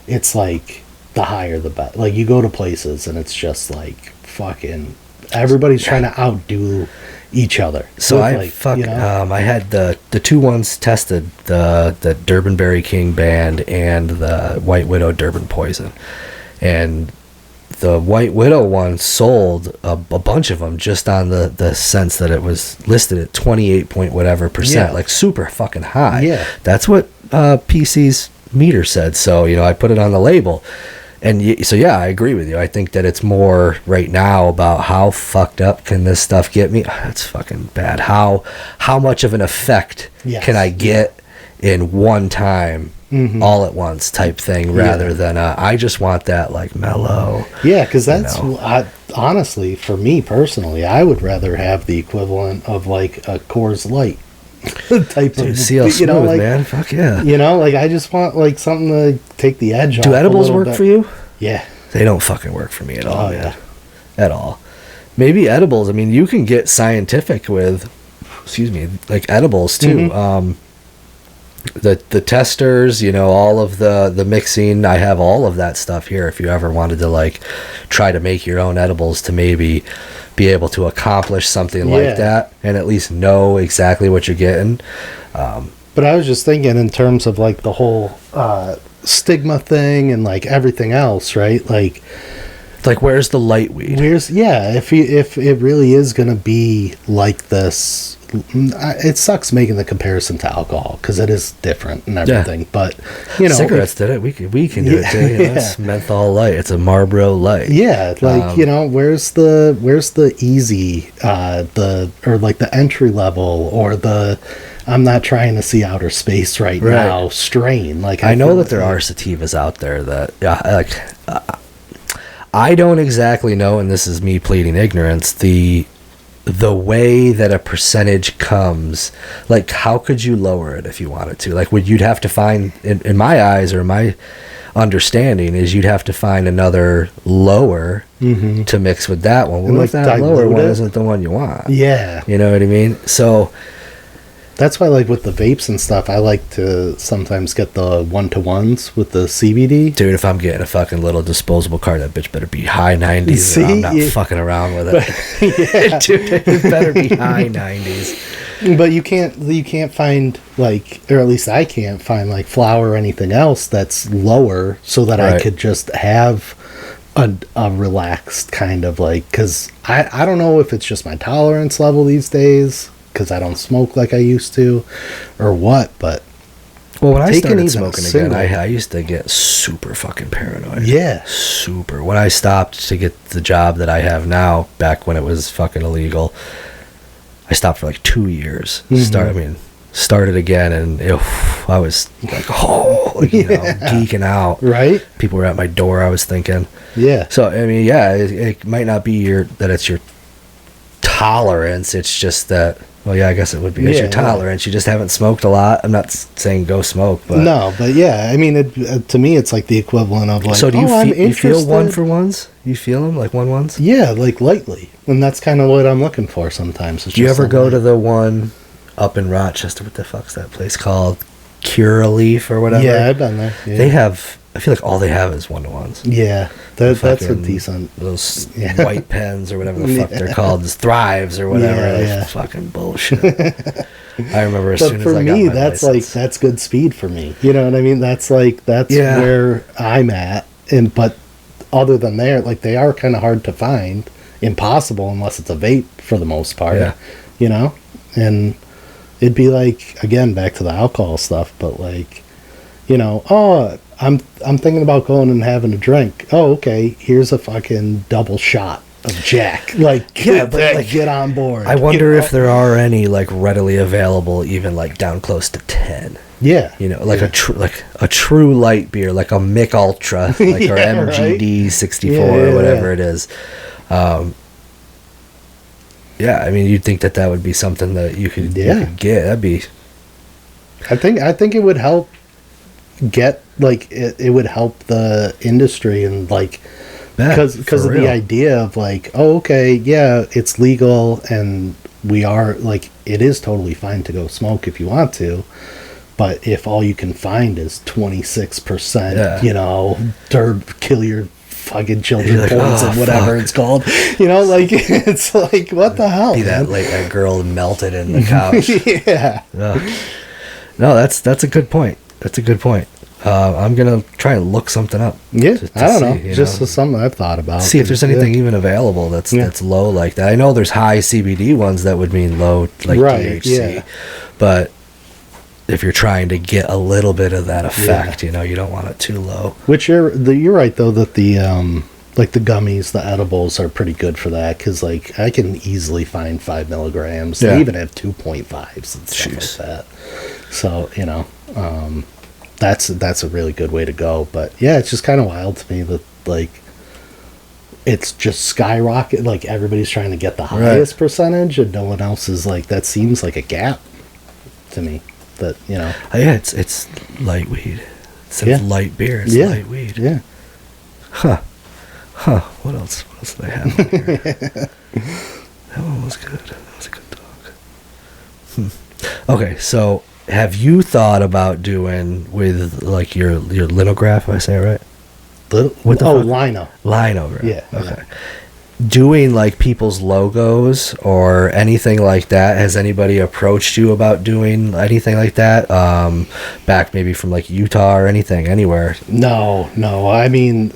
it's like the higher the better. Like you go to places and it's just like fucking everybody's trying to outdo each other. So I I had the 2 ones tested, the Durbanberry King Band and the White Widow Durban Poison, and the White Widow one sold a bunch of them just on the sense that it was listed at 28 point whatever percent, like super fucking high. Yeah, that's what PC's meter said. So, you know, I put it on the label, and so yeah, I agree with you. I think that it's more right now about how fucked up can this stuff get me. That's fucking bad. How much of an effect can I get in one time, all at once type thing, rather than I just want that like mellow. Yeah, because that's honestly, for me personally, I would rather have the equivalent of like a Coors Light type of, CL Smooth, you know, like, man, fuck yeah. You know, like I just want like something to take the edge off. Do edibles work for you? Yeah, they don't fucking work for me at all. Yeah, at all. Maybe edibles. I mean, you can get scientific with, like edibles too. The testers, you know, all of the mixing. I have all of that stuff here. If you ever wanted to like try to make your own edibles to maybe be able to accomplish something like that and at least know exactly what you're getting. But I was just thinking in terms of like the whole stigma thing and like everything else, right? Like where's the light weed? If it really is gonna be like this, it sucks making the comparison to alcohol because it is different and everything. But you know, cigarettes did it. We can do it too. You know, it's menthol light. It's a Marlboro light. Yeah, like you know, where's the easy the entry level or the I'm not trying to see outer space right now strain. Like I know that there are sativas out there that I don't exactly know, and this is me pleading ignorance, the way that a percentage comes, like how could you lower it if you wanted to? Like you'd have to find, in my eyes or my understanding is you'd have to find another lower to mix with that one. Well, and if that lower one isn't the one you want. Yeah. You know what I mean? So that's why, like with the vapes and stuff, I like to sometimes get the 1-to-1s with the CBD. Dude, if I'm getting a fucking little disposable card, that bitch better be high 90s. See? I'm not fucking around with it. Dude, it better be high 90s. But you can't find like, or at least I can't find like flour or anything else that's lower, so that I could just have a relaxed kind of like, because I don't know if it's just my tolerance level these days, because I don't smoke like I used to, or what, but well, when I started smoking again, I used to get super fucking paranoid. Yeah. Super. When I stopped to get the job that I have now, back when it was fucking illegal, I stopped for like 2 years. Started again, and I was like, geeking out. Right? People were at my door, I was thinking. Yeah. So, I mean, it might not be it's your tolerance, it's just that, well, yeah, I guess it would be. It's your tolerance. You just haven't smoked a lot. I'm not saying go smoke, but no, but yeah, I mean, to me, it's like the equivalent of like. So do you feel one for ones? You feel them like ones? Yeah, like lightly, and that's kind of what I'm looking for sometimes. Do you ever go to the one up in Rochester? What the fuck's that place called? Curaleaf or whatever? Yeah, I've been there. Yeah. They have I feel like all they have is 1-to-1s. Yeah, that's a Fucking decent. Those white pens or whatever the fuck they're called, this Thrives or whatever. Yeah. Fucking bullshit. I remember as But soon as for I got me, my that's license. like that's good speed for me. You know what I mean? That's where I'm at. And but other than there, like they are kind of hard to find, impossible unless it's a vape for the most part. Yeah. You know, and it'd be like again back to the alcohol stuff, but like, you know, oh, I'm thinking about going and having a drink. Oh, okay, here's a fucking double shot of Jack. Like, Yeah, but like, get on board. I wonder if there are any like readily available, even like down close to 10. Yeah, You know, like a true light beer, like a Mick Ultra, like Yeah, or MGD 64 Yeah, or whatever yeah. it is. Yeah, I mean, you'd think that would be something that you could get. That'd be. I think it would help get like it would help the industry and like because of the idea of like, oh, okay, yeah, it's legal and we are like it is totally fine to go smoke if you want to, but if all you can find is 26%, you know, kill your fucking children like, poison, whatever it's called, you know, like it's like what the hell? Be that like a girl melted in the couch. Yeah. No, that's a good point. That's a good point. I'm gonna try and look something up. Yeah, to I don't know. see, Just something I've thought about. See if there's anything even available that's low like that. I know there's high CBD ones that would mean low like THC, but if you're trying to get a little bit of that effect, you know, you don't want it too low. Which you're right though that the like the gummies, the edibles are pretty good for that because like I can easily find 5 milligrams. They even have 2.5s and stuff like that. So you know, that's a really good way to go. But yeah, it's just kind of wild to me that like it's just skyrocket. Like everybody's trying to get the highest percentage, and no one else is like. That seems like a gap to me. That you know. Yeah, it's light weed. Instead of light beer, it's light weed. Yeah. Huh. What else did I have on here? That one was good. That was a good dog. Okay, so have you thought about doing with like your linograph? I say it right? What the fuck? Lino. Linograph. Yeah. Okay. Doing like people's logos or anything like that. Has anybody approached you about doing anything like that? Back maybe from like Utah or anything, anywhere? No. I mean,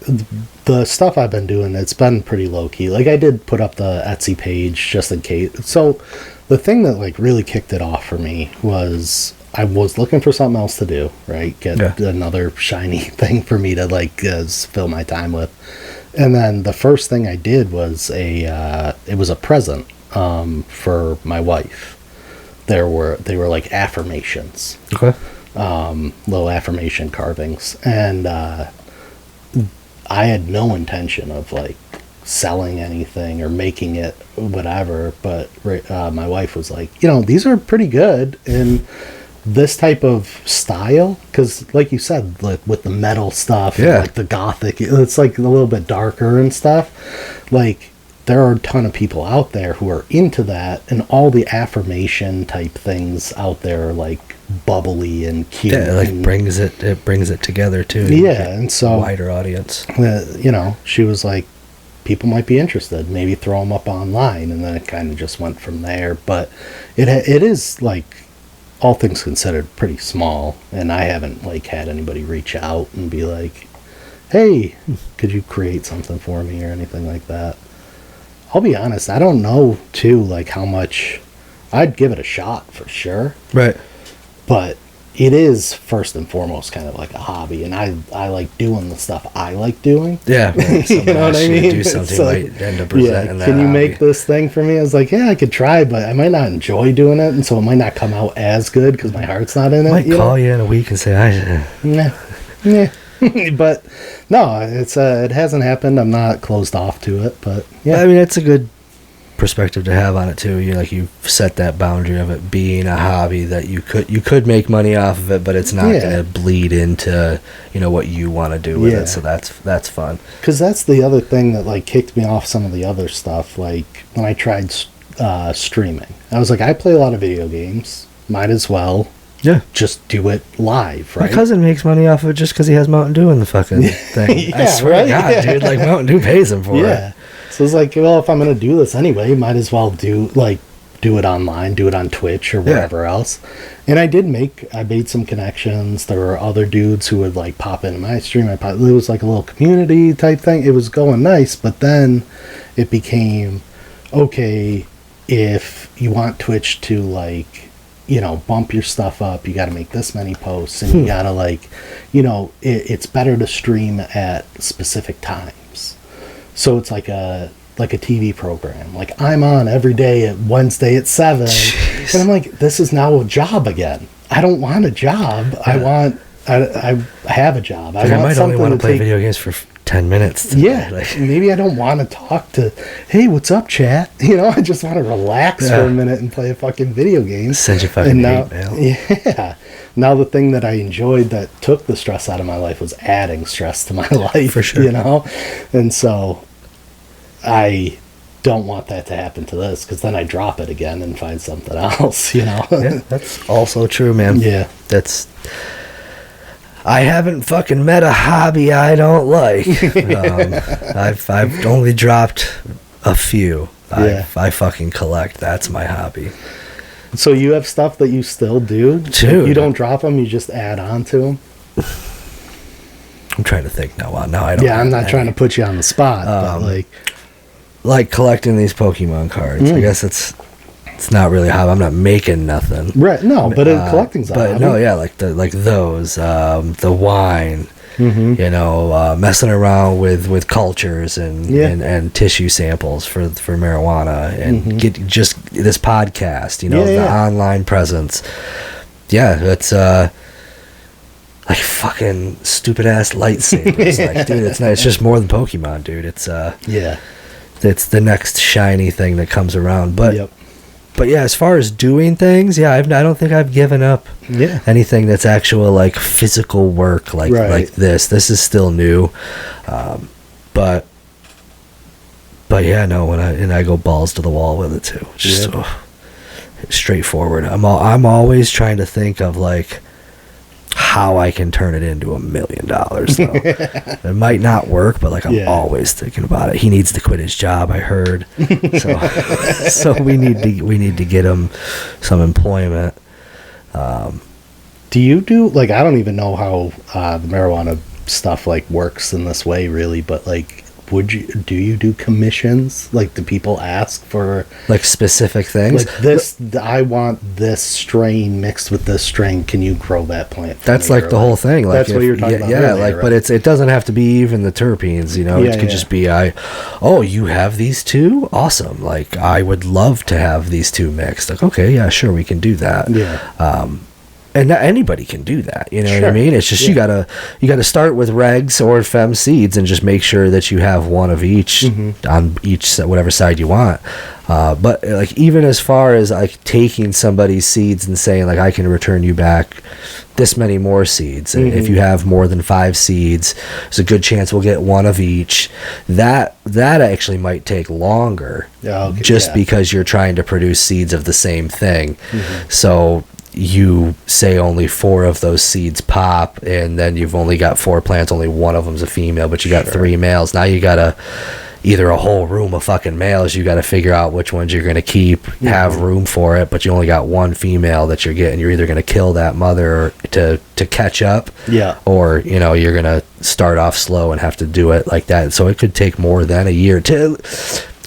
the stuff I've been doing, it's been pretty low key. Like I did put up the Etsy page just in case. So the thing that like really kicked it off for me was I was looking for something else to do, right? Get another shiny thing for me to like fill my time with. And then the first thing I did was it was a present for my wife. They were like affirmations. Okay. Little affirmation carvings. And I had no intention of like selling anything or making it whatever, but my wife was like, you know, these are pretty good and this type of style, because like you said, like with the metal stuff and like the gothic, it's like a little bit darker and stuff. Like there are a ton of people out there who are into that, and all the affirmation type things out there are like bubbly and cute. Yeah, it like brings it together too. Yeah, and so wider audience. You know, she was like, people might be interested. Maybe throw them up online, and then it kind of just went from there. But it is like, all things considered, pretty small, and I haven't like had anybody reach out and be like, hey, could you create something for me or anything like that. I'll be honest, I don't know too like how much. I'd give it a shot for sure, Right. but it is first and foremost kind of like a hobby, and I like doing the stuff I like doing. Yeah, You know what I mean? Do something Like, might end up presenting that can you hobby. make this thing for me? I was like, yeah, I could try, but I might not enjoy doing it, and so it might not come out as good because my heart's not in it. Might call you in a week and say, Yeah. But no, it hasn't happened. I'm not closed off to it, but yeah. I mean, it's a good perspective to have on it too. You've set that boundary of it being a hobby that you could make money off of it, but it's not going to bleed into what you want to do with it. So that's fun. Because that's the other thing that like kicked me off some of the other stuff. Like when I tried streaming, I was like, I play a lot of video games. Might as well Yeah. Just do it live, right? My cousin makes money off of it just because he has Mountain Dew in the fucking thing. Yeah, I swear to God, yeah. dude, like Mountain Dew pays him for it. So it's like, well, if I'm going to do this anyway, might as well do it online, do it on Twitch or wherever else. And I made some connections. There were other dudes who would like pop into my stream. It was like a little community type thing. It was going nice, but then it became, okay, if you want Twitch to like, bump your stuff up, you got to make this many posts, and you got to like, it's better to stream at specific times. So it's like a TV program. Like, I'm on every day at Wednesday at 7. Jeez. But I'm like, this is now a job again. I don't want a job. Yeah. I have a job. I might only want to play video games for 10 minutes today. Yeah. Like, maybe I don't want to talk to, hey, what's up, chat? I just want to relax for a minute and play a fucking video game. Send you fucking hate mail. Yeah. Now the thing that I enjoyed that took the stress out of my life was adding stress to my life. For sure. And so I don't want that to happen to this, because then I drop it again and find something else, Yeah, that's also true, man. Yeah. I haven't fucking met a hobby I don't like. I've only dropped a few. Yeah. I fucking collect. That's my hobby. So you have stuff that you still do? Dude. You don't drop them, you just add on to them? I'm trying to think now. No, I don't. Yeah, I'm not trying to put you on the spot, but like collecting these Pokemon cards. I guess it's not really a hobby. I'm not making nothing. Right. No, but collecting's a hobby. No, yeah, like those, the wine. Messing around with cultures and tissue samples for marijuana, and get just this podcast, the online presence. Yeah, it's like fucking stupid ass lightsabers. Like, dude, it's not. It's just more than Pokemon, dude. It's it's the next shiny thing that comes around. But but yeah, as far as doing things, I don't think I've given up anything that's actual like physical work like this. This is still new, but yeah, no. When I go balls to the wall with it too, just straightforward. I'm always trying to think of like how I can turn it into $1 million though. It might not work, but like I'm always thinking about it. He needs to quit his job, I heard. So we need to get him some employment. Do you do like, I don't even know how the marijuana stuff like works in this way really, but like do you do commissions? Like, do people ask for like specific things? Like this, I want this strain mixed with this strain. Can you grow that plant? That's like the whole thing. Like, that's what you're talking about. Yeah, earlier, like, right? but it doesn't have to be even the terpenes. It could just be you have these two? Awesome. Like, I would love to have these two mixed. Like, okay, yeah, sure, we can do that. Yeah. And not anybody can do that, what I mean? It's just you gotta start with regs or fem seeds and just make sure that you have one of each on each whatever side you want. But like, even as far as like taking somebody's seeds and saying like, I can return you back this many more seeds, and if you have more than 5 seeds, there's a good chance we'll get one of each. That actually might take longer, because you're trying to produce seeds of the same thing. So you say only 4 of those seeds pop, and then you've only got 4 plants, only one of them's a female, but you got 3 males. Now you gotta either a whole room of fucking males, you gotta figure out which ones you're gonna keep, have room for it, but you only got 1 female that you're getting. You're either gonna kill that mother to catch up, or you're gonna start off slow and have to do it like that. So it could take more than a year to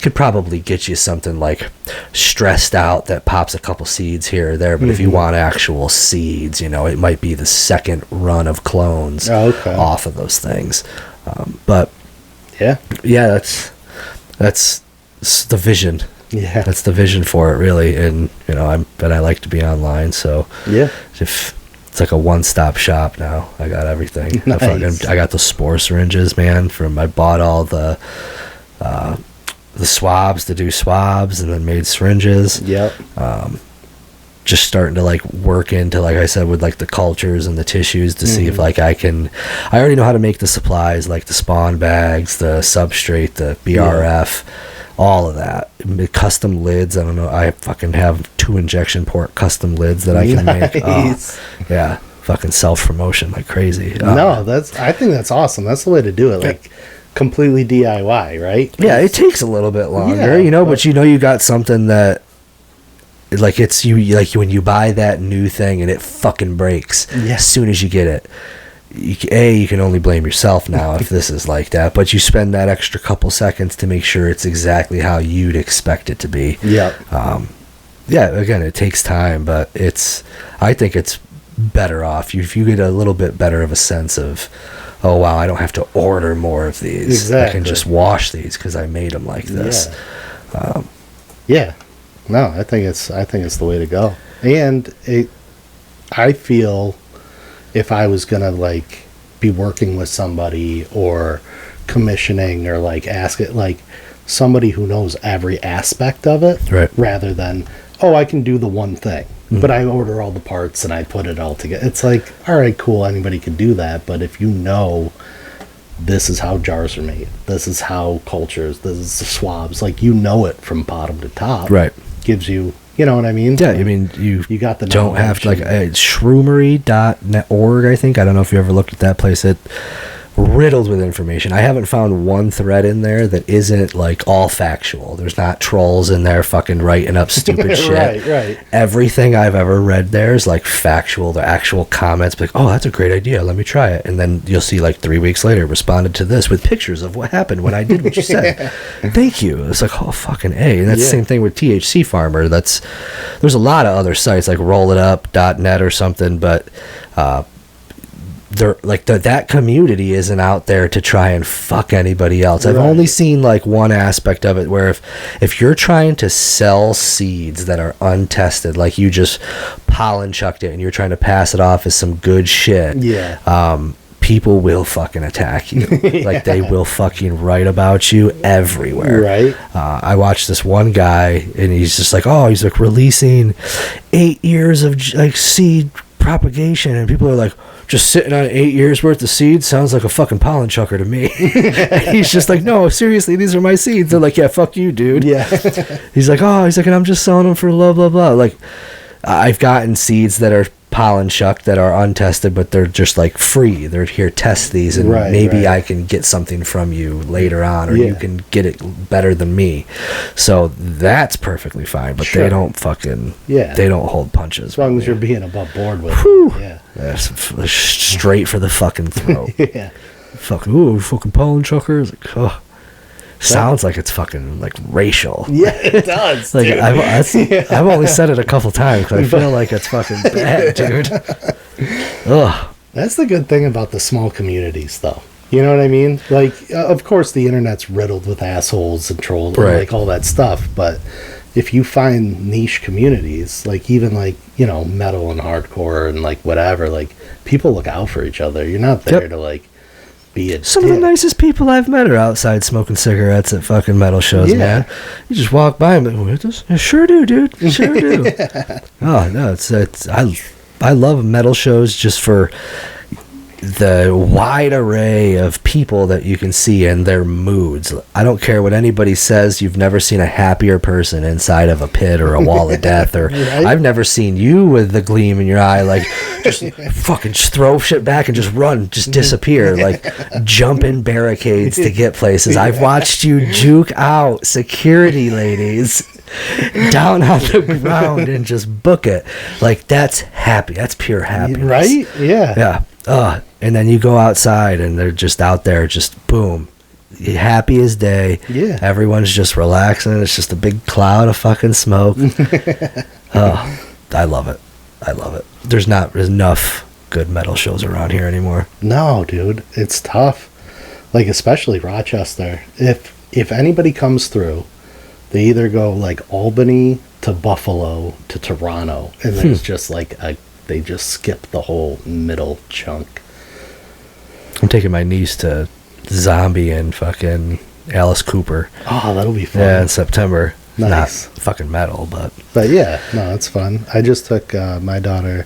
could probably get you something like stressed out that pops a couple seeds here or there, but if you want actual seeds, it might be the second run of clones off of those things. But that's the vision. That's the vision for it, really. And I like to be online, so if it's like a one-stop shop now, I got everything. Nice. I got the spore syringes, man. I bought all the swabs to do swabs, and then made syringes. Just starting to like work into, like I said, with like the cultures and the tissues to see if like I already know how to make the supplies, like the spawn bags, the substrate, the BRF, all of that. Custom lids. I don't know. I fucking have 2 injection port custom lids that I can make. Nice. Yeah, fucking self-promotion like crazy. No, I think that's awesome. That's the way to do it. Like, completely DIY, right? Yeah, it takes a little bit longer, Yeah, but you got something that, like, it's like when you buy that new thing and it fucking breaks as soon as you get it. You can only blame yourself now if this is like that, but you spend that extra couple seconds to make sure it's exactly how you'd expect it to be. Yeah. Yeah, again, it takes time, but I think it's better off if you get a little bit better of a sense of, oh wow, I don't have to order more of these. Exactly. I can just wash these because I made them like this. Yeah. No, I think it's the way to go. And I feel if I was gonna like be working with somebody or commissioning or like ask it, like somebody who knows every aspect of it, right, rather than, oh, I can do the one thing, but I order all the parts and I put it all together. It's like, all right, cool, anybody can do that, but if you know this is how jars are made, this is how cultures, this is the swabs, like, you know it from bottom to top, right, gives you, you know what I mean? Yeah, like, I mean, you got the don't have to, like, shroomery.org, I think. I don't know if you ever looked at that place. It riddled with information. I haven't found one thread in there that isn't like all factual. There's not trolls in there fucking writing up stupid shit. Right. Everything I've ever read there is like factual. The actual comments, like, oh, that's a great idea, let me try it. And then you'll see like 3 weeks later, responded to this with pictures of what happened when I did what you said. Thank you. It's like, oh, fucking A. And that's the same thing with THC Farmer. There's a lot of other sites like rollitup.net or something, but they're like that community isn't out there to try and fuck anybody else. I've only seen like one aspect of it where if you're trying to sell seeds that are untested, like you just pollen chucked it and you're trying to pass it off as some good shit, people will fucking attack you. Like, they will fucking write about you everywhere. Right. I watched this one guy and he's just like, he's like releasing 8 years of like seed propagation, and people are like, just sitting on 8 years worth of seeds sounds like a fucking pollen chucker to me. He's just like, no, seriously, these are my seeds. They're like, yeah, fuck you, dude. Yeah. He's like, and I'm just selling them for blah blah blah. Like, I've gotten seeds that are pollen chucked that are untested, but they're just like free. They're here, test these, and maybe I can get something from you later on, or you can get it better than me. So that's perfectly fine, but they don't fucking they don't hold punches. As long as you're being above board with it. That's straight for the fucking throat. Fucking pollen chuckers. Like, sounds like it's fucking like racial. Yeah, it does. Like, I've only said it a couple times because I feel like it's fucking bad, dude. Ugh. That's the good thing about the small communities, though. You know what I mean? Like, of course, the internet's riddled with assholes and trolls and like all that stuff. But if you find niche communities, like even like, you know, metal and hardcore and like whatever, like people look out for each other. You're not there to like be a Some of the nicest people I've met are outside smoking cigarettes at fucking metal shows, man. You just walk by and be like, this? I sure do, dude. I sure do. Oh, no, I love metal shows just for the wide array of people that you can see and their moods. I don't care what anybody says. You've never seen a happier person inside of a pit or a wall of death, or I've never seen you with the gleam in your eye, like just fucking just throw shit back and just run, just disappear, like jump in barricades to get places. I've watched you juke out security ladies down on the ground and just book it. Like, that's happy. That's pure happiness. Right? Yeah. And then you go outside and they're just out there, just boom, happy as day. Yeah. Everyone's just relaxing. It's just a big cloud of fucking smoke. I love it. I love it. There's not enough good metal shows around here anymore. No, dude. It's tough. Like, especially Rochester. If anybody comes through, they either go like Albany to Buffalo to Toronto, and there's just like they just skip the whole middle chunk. I'm taking my niece to Zombie and fucking Alice Cooper. Oh, that'll be fun. Yeah, in September. Nice. Not fucking metal, but yeah, no, it's fun. I just took my daughter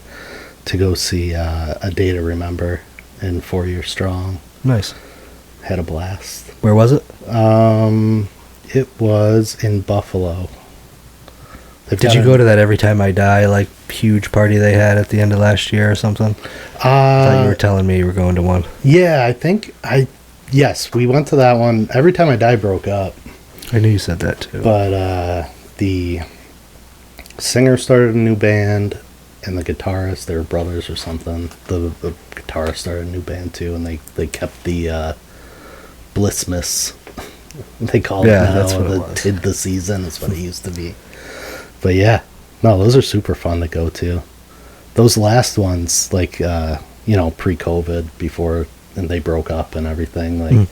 to go see A Day to Remember in 4 Year Strong. Nice. Had a blast. Where was it? It was in Buffalo. Did you go to that Every Time I Die, like, huge party they had at the end of last year or something? I thought you were telling me you were going to one. Yeah, yes, we went to that one. Every Time I Die broke up. I knew you said that, too. But the singer started a new band, and the guitarist, they were brothers or something. The guitarist started a new band, too, and they kept the Blissmas. They call it now. That's what it was. The season is what it used to be. But yeah, no, those are super fun to go to. Those last ones, like, pre-COVID, before, and they broke up and everything, like,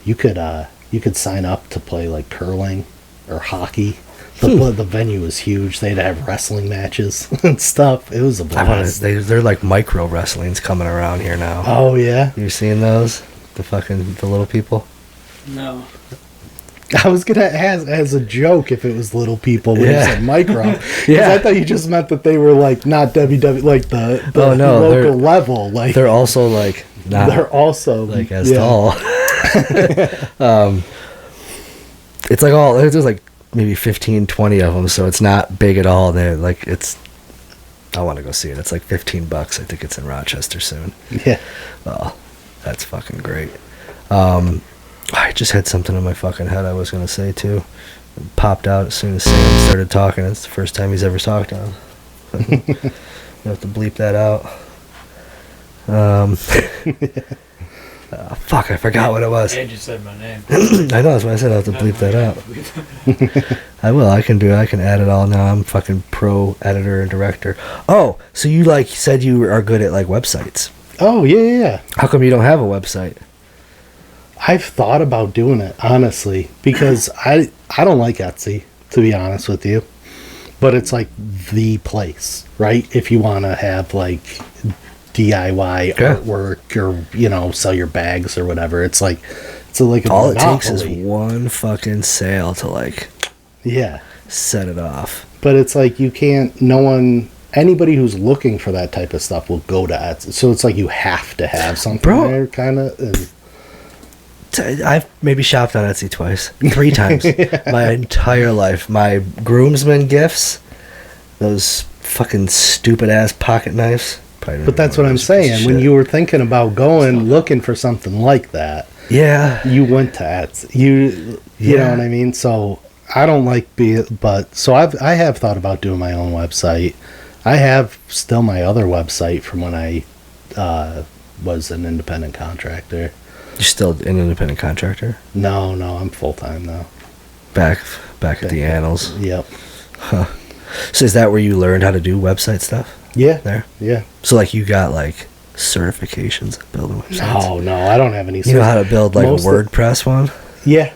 you could sign up to play, like, curling or hockey. The venue was huge. They'd have wrestling matches and stuff. It was a blast. They're like micro wrestlings coming around here now. Oh, yeah? You seen those? The little people? No. I was going to ask as a joke if it was little people when you said micro. Because I thought you just meant that they were, like, not WWE, like the local level. Like, they're also, like, not. They're also, like, as tall. It's like there's like maybe 15, 20 of them, so it's not big at all. They're like, I want to go see it. It's like $15. I think it's in Rochester soon. Yeah. Well, that's fucking great. I just had something in my fucking head I was going to say, too. It popped out as soon as Sam started talking. It's the first time he's ever talked on. You have to bleep that out. Fuck, I forgot what it was. Ed just said my name. I know, that's why I said I have to bleep that out. I will. I can add it all now. I'm fucking pro editor and director. Oh, so you, like, said you are good at, like, websites. Oh, yeah. How come you don't have a website? I've thought about doing it, honestly, because I don't like Etsy, to be honest with you. But it's like the place, right? If you want to have, like, DIY artwork or, sell your bags or whatever. It's like all it takes is one fucking sale to, like, set it off. But it's like anybody who's looking for that type of stuff will go to Etsy. So it's like you have to have something there, kind of. I've maybe shopped on Etsy 3 times my entire life. My groomsmen gifts, those fucking stupid ass pocket knives. But that's what I'm saying. When you were thinking about looking for something like that, you went to Etsy. You know what I mean? So I don't like so I have thought about doing my own website. I have still my other website from when I was an independent contractor. You're still an independent contractor? No, I'm full-time now. Back at the annals. Yep. Huh. So is that where you learned how to do website stuff? Yeah. There? Yeah. So, like, you got, like, certifications of building websites? No, I don't have any. You know how to build, like, a WordPress one? Yeah.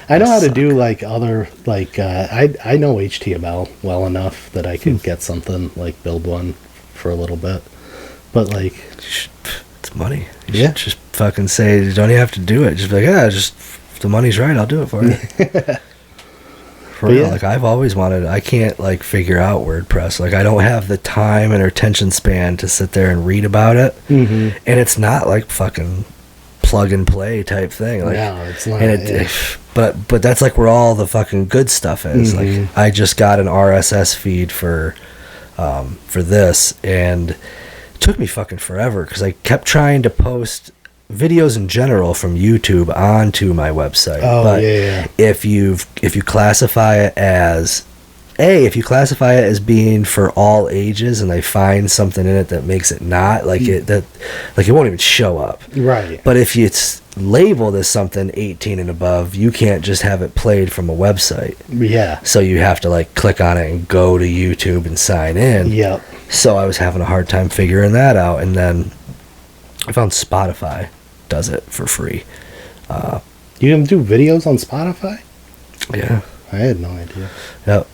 I know how to do, like, other, like, I know HTML well enough that I could get something, like, build one for a little bit. But, like... It's money. You should just fucking say, you don't even have to do it. Just be like, if the money's right, I'll do it for you. For real, like, I've always wanted, I can't, like, figure out WordPress. Like, I don't have the time and attention span to sit there and read about it. Mm-hmm. And it's not, like, fucking plug and play type thing. Like, no, it's not. And but that's, like, where all the fucking good stuff is. Mm-hmm. Like, I just got an RSS feed for this, and it took me fucking forever because I kept trying to post videos in general from YouTube onto my website. If you classify it as being for all ages and they find something in it that makes it not, like, it won't even show up. Right. But if it's labeled as something 18 and above, you can't just have it played from a website. Yeah. So you have to, like, click on it and go to YouTube and sign in. Yep. So I was having a hard time figuring that out, and then I found Spotify does it for free. You can do videos on Spotify? Yeah. I had no idea. Yep.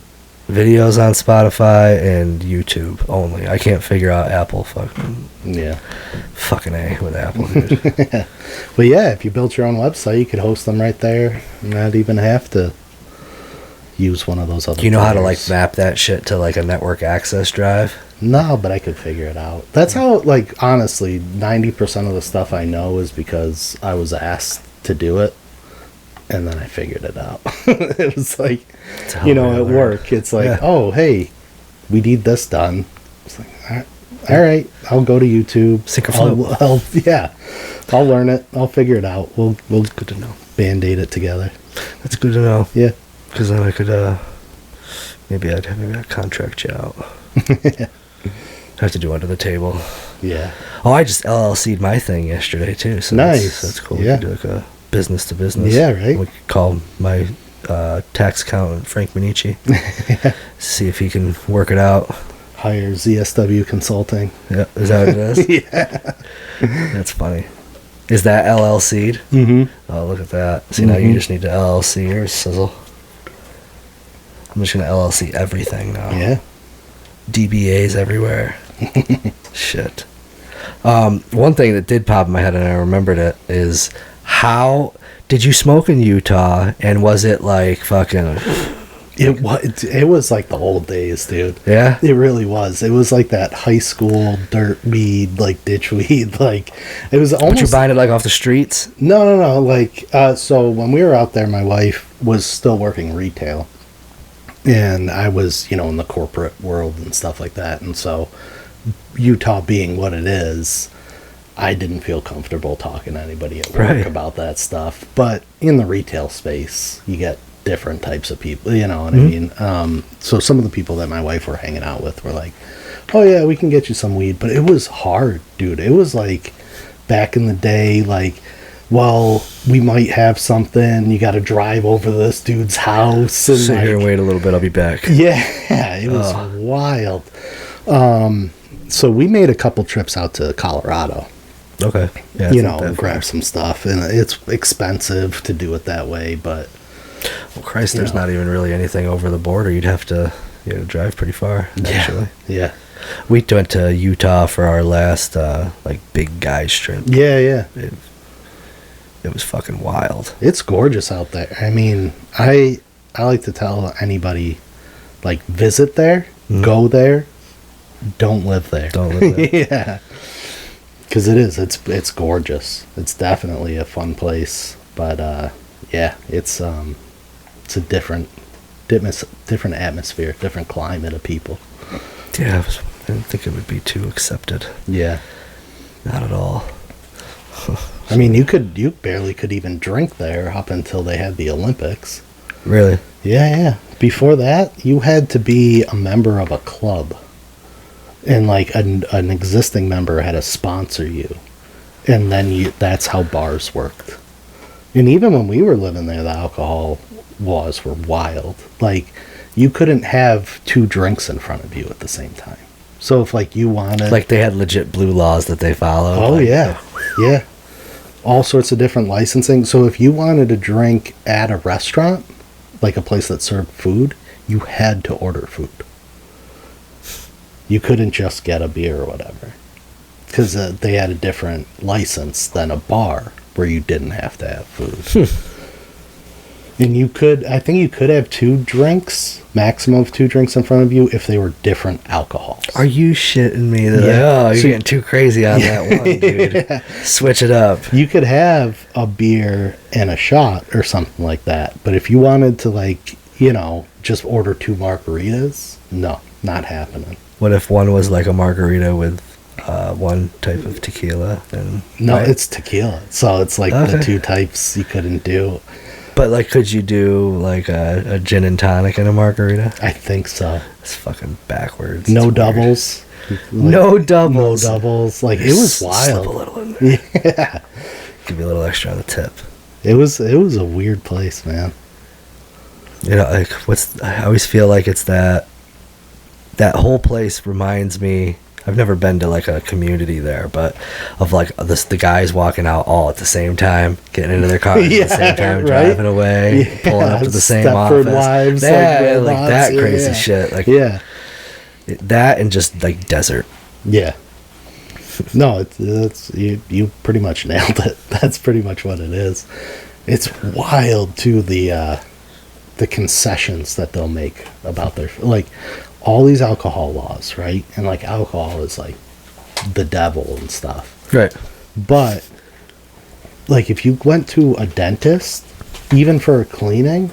Videos on Spotify and YouTube only. I can't figure out Apple. Fucking A with Apple, dude. Well, yeah, if you built your own website, you could host them right there and not even have to use one of those other. Do you know how to, like, map that shit to, like, a network access drive? No, but I could figure it out. That's how, like, honestly, 90% of the stuff I know is because I was asked to do it. And then I figured it out. It was like, how you know, we at learn. work, it's like, Yeah. oh, hey, we need this done. It's like, all right, I'll go to YouTube. Sink or float. I'll learn it. I'll figure it out. We'll Good to know. Band-aid it together. That's good to know. Yeah. Because then I could, maybe I'd contract you out. Have to do under the table. Yeah. Oh, I just LLC'd my thing yesterday too. So Nice. That's cool. Yeah. We can do like a business to business. Yeah, right. We could call my tax accountant Frank Minichi. See if he can work it out. Hire ZSW Consulting. Yeah, is that what it is? Yeah. That's funny. Is that LLC'd? Mm-hmm. Oh, look at that. See, now you just need to LLC yours, Sizzle. I'm just going to LLC everything now. Yeah. DBAs everywhere. Shit. One thing that did pop in my head, and I remembered it, is how did you smoke in Utah, and was it like fucking... It was like the old days, dude. Yeah? It really was. It was like that high school dirt weed, like ditch weed. Like, it was almost... But you're buying it like off the streets? No. Like, so when we were out there, my wife was still working retail. And I was, you know, in the corporate world and stuff like that. And so, Utah being what it is, I didn't feel comfortable talking to anybody at work about that stuff. But in the retail space, you get different types of people, you know what I mean? So some of the people that my wife were hanging out with were like, oh yeah, we can get you some weed. But it was hard, dude. It was like back in the day, like, well, we might have something. You got to drive over to this dude's house. And Sit like, here and wait a little bit. I'll be back. yeah, it was wild. So we made a couple trips out to Colorado. Okay. Yeah, You it's know, not that grab far. some stuff. And it's expensive to do it that way, but... Well, Christ, there's know. not even really anything over the border. You had to drive pretty far, actually. Yeah. We went to Utah for our last, like, big guys trip. Yeah. It was fucking wild. It's gorgeous out there. I mean, I like to tell anybody, like, visit there, go there, don't live there. Don't live there. Yeah. Because it's gorgeous. It's definitely a fun place. But, yeah, it's a different atmosphere, different climate of people. Yeah, I didn't think it would be too accepted. Yeah. Not at all. I mean, you barely could even drink there up until they had the Olympics. Really? Yeah. Before that, you had to be a member of a club. And, like, an existing member had to sponsor you. And then that's how bars worked. And even when we were living there, the alcohol laws were wild. Like, you couldn't have 2 drinks in front of you at the same time. So if, like, you wanted... Like, they had legit blue laws that they followed. Oh, like, yeah. All sorts of different licensing. So if you wanted to drink at a restaurant, like a place that served food, you had to order food. You couldn't just get a beer or whatever. Because they had a different license than a bar where you didn't have to have food. And I think you could have 2 drinks, maximum of 2 drinks in front of you if they were different alcohols. Are you shitting me? That Yeah. you're So- getting too crazy on that one, dude. Yeah. Switch it up. You could have a beer and a shot or something like that. But if you wanted to, like, you know, just order 2 margaritas, no, not happening. What if one was like a margarita with one type of tequila? And No, right? it's tequila. So it's like the Okay. 2 types you couldn't do. But like, could you do like a gin and tonic and a margarita? I think so. It's fucking backwards. No It's weird. doubles. No doubles. No doubles. Like, it was Slip a wild. little in there. Yeah. Give you a little extra on the tip. It was a weird place, man. You know, like I always feel like it's that whole place reminds me. I've never been to like a community there, but of like the guys walking out all at the same time, getting into their cars at the same time, right? driving away, Yeah, pulling up to the same Stepford office. Wives, Yeah, like like that robots, crazy yeah. shit. Like Yeah. that and just like desert. Yeah. No, it's you pretty much nailed it. That's pretty much what it is. It's wild too, the concessions that they'll make about their, like, all these alcohol laws, right? And like, alcohol is like the devil and stuff. Right. But like, if you went to a dentist even for cleaning,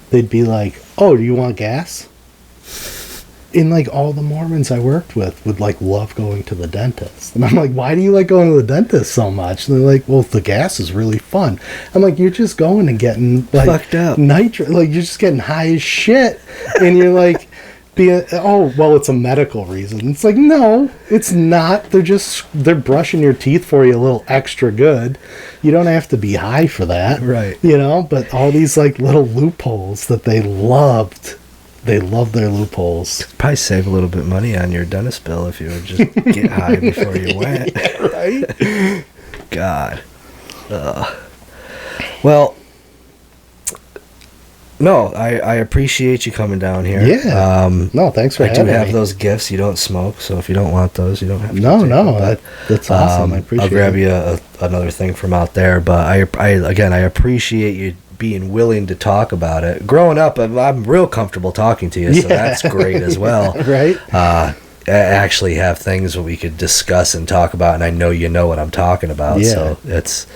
they'd be like, "Oh, do you want gas?" And like all the Mormons I worked with would like love going to the dentist. And I'm like, "Why do you like going to the dentist so much?" And they're like, "Well, the gas is really fun." I'm like, "You're just going and getting like fucked up. like you're just getting high as shit." And you're like, "Oh, well, it's a medical reason." It's like, no, it's not. They're brushing your teeth for you a little extra good. You don't have to be high for that. Right. You know, but all these like little loopholes that they loved. They love their loopholes. Probably save a little bit of money on your dentist bill if you would just get high before you went. Yeah, right? God. Well, no, I appreciate you coming down here. Yeah. No, thanks for having me. I do have those gifts. You don't smoke, so if you don't want those, you don't have to. No, that's awesome. I appreciate it. I'll grab you another thing from out there, but I appreciate you being willing to talk about it. Growing up, I'm real comfortable talking to you, so that's great as well. Right? I actually have things that we could discuss and talk about, and I know you know what I'm talking about, so that's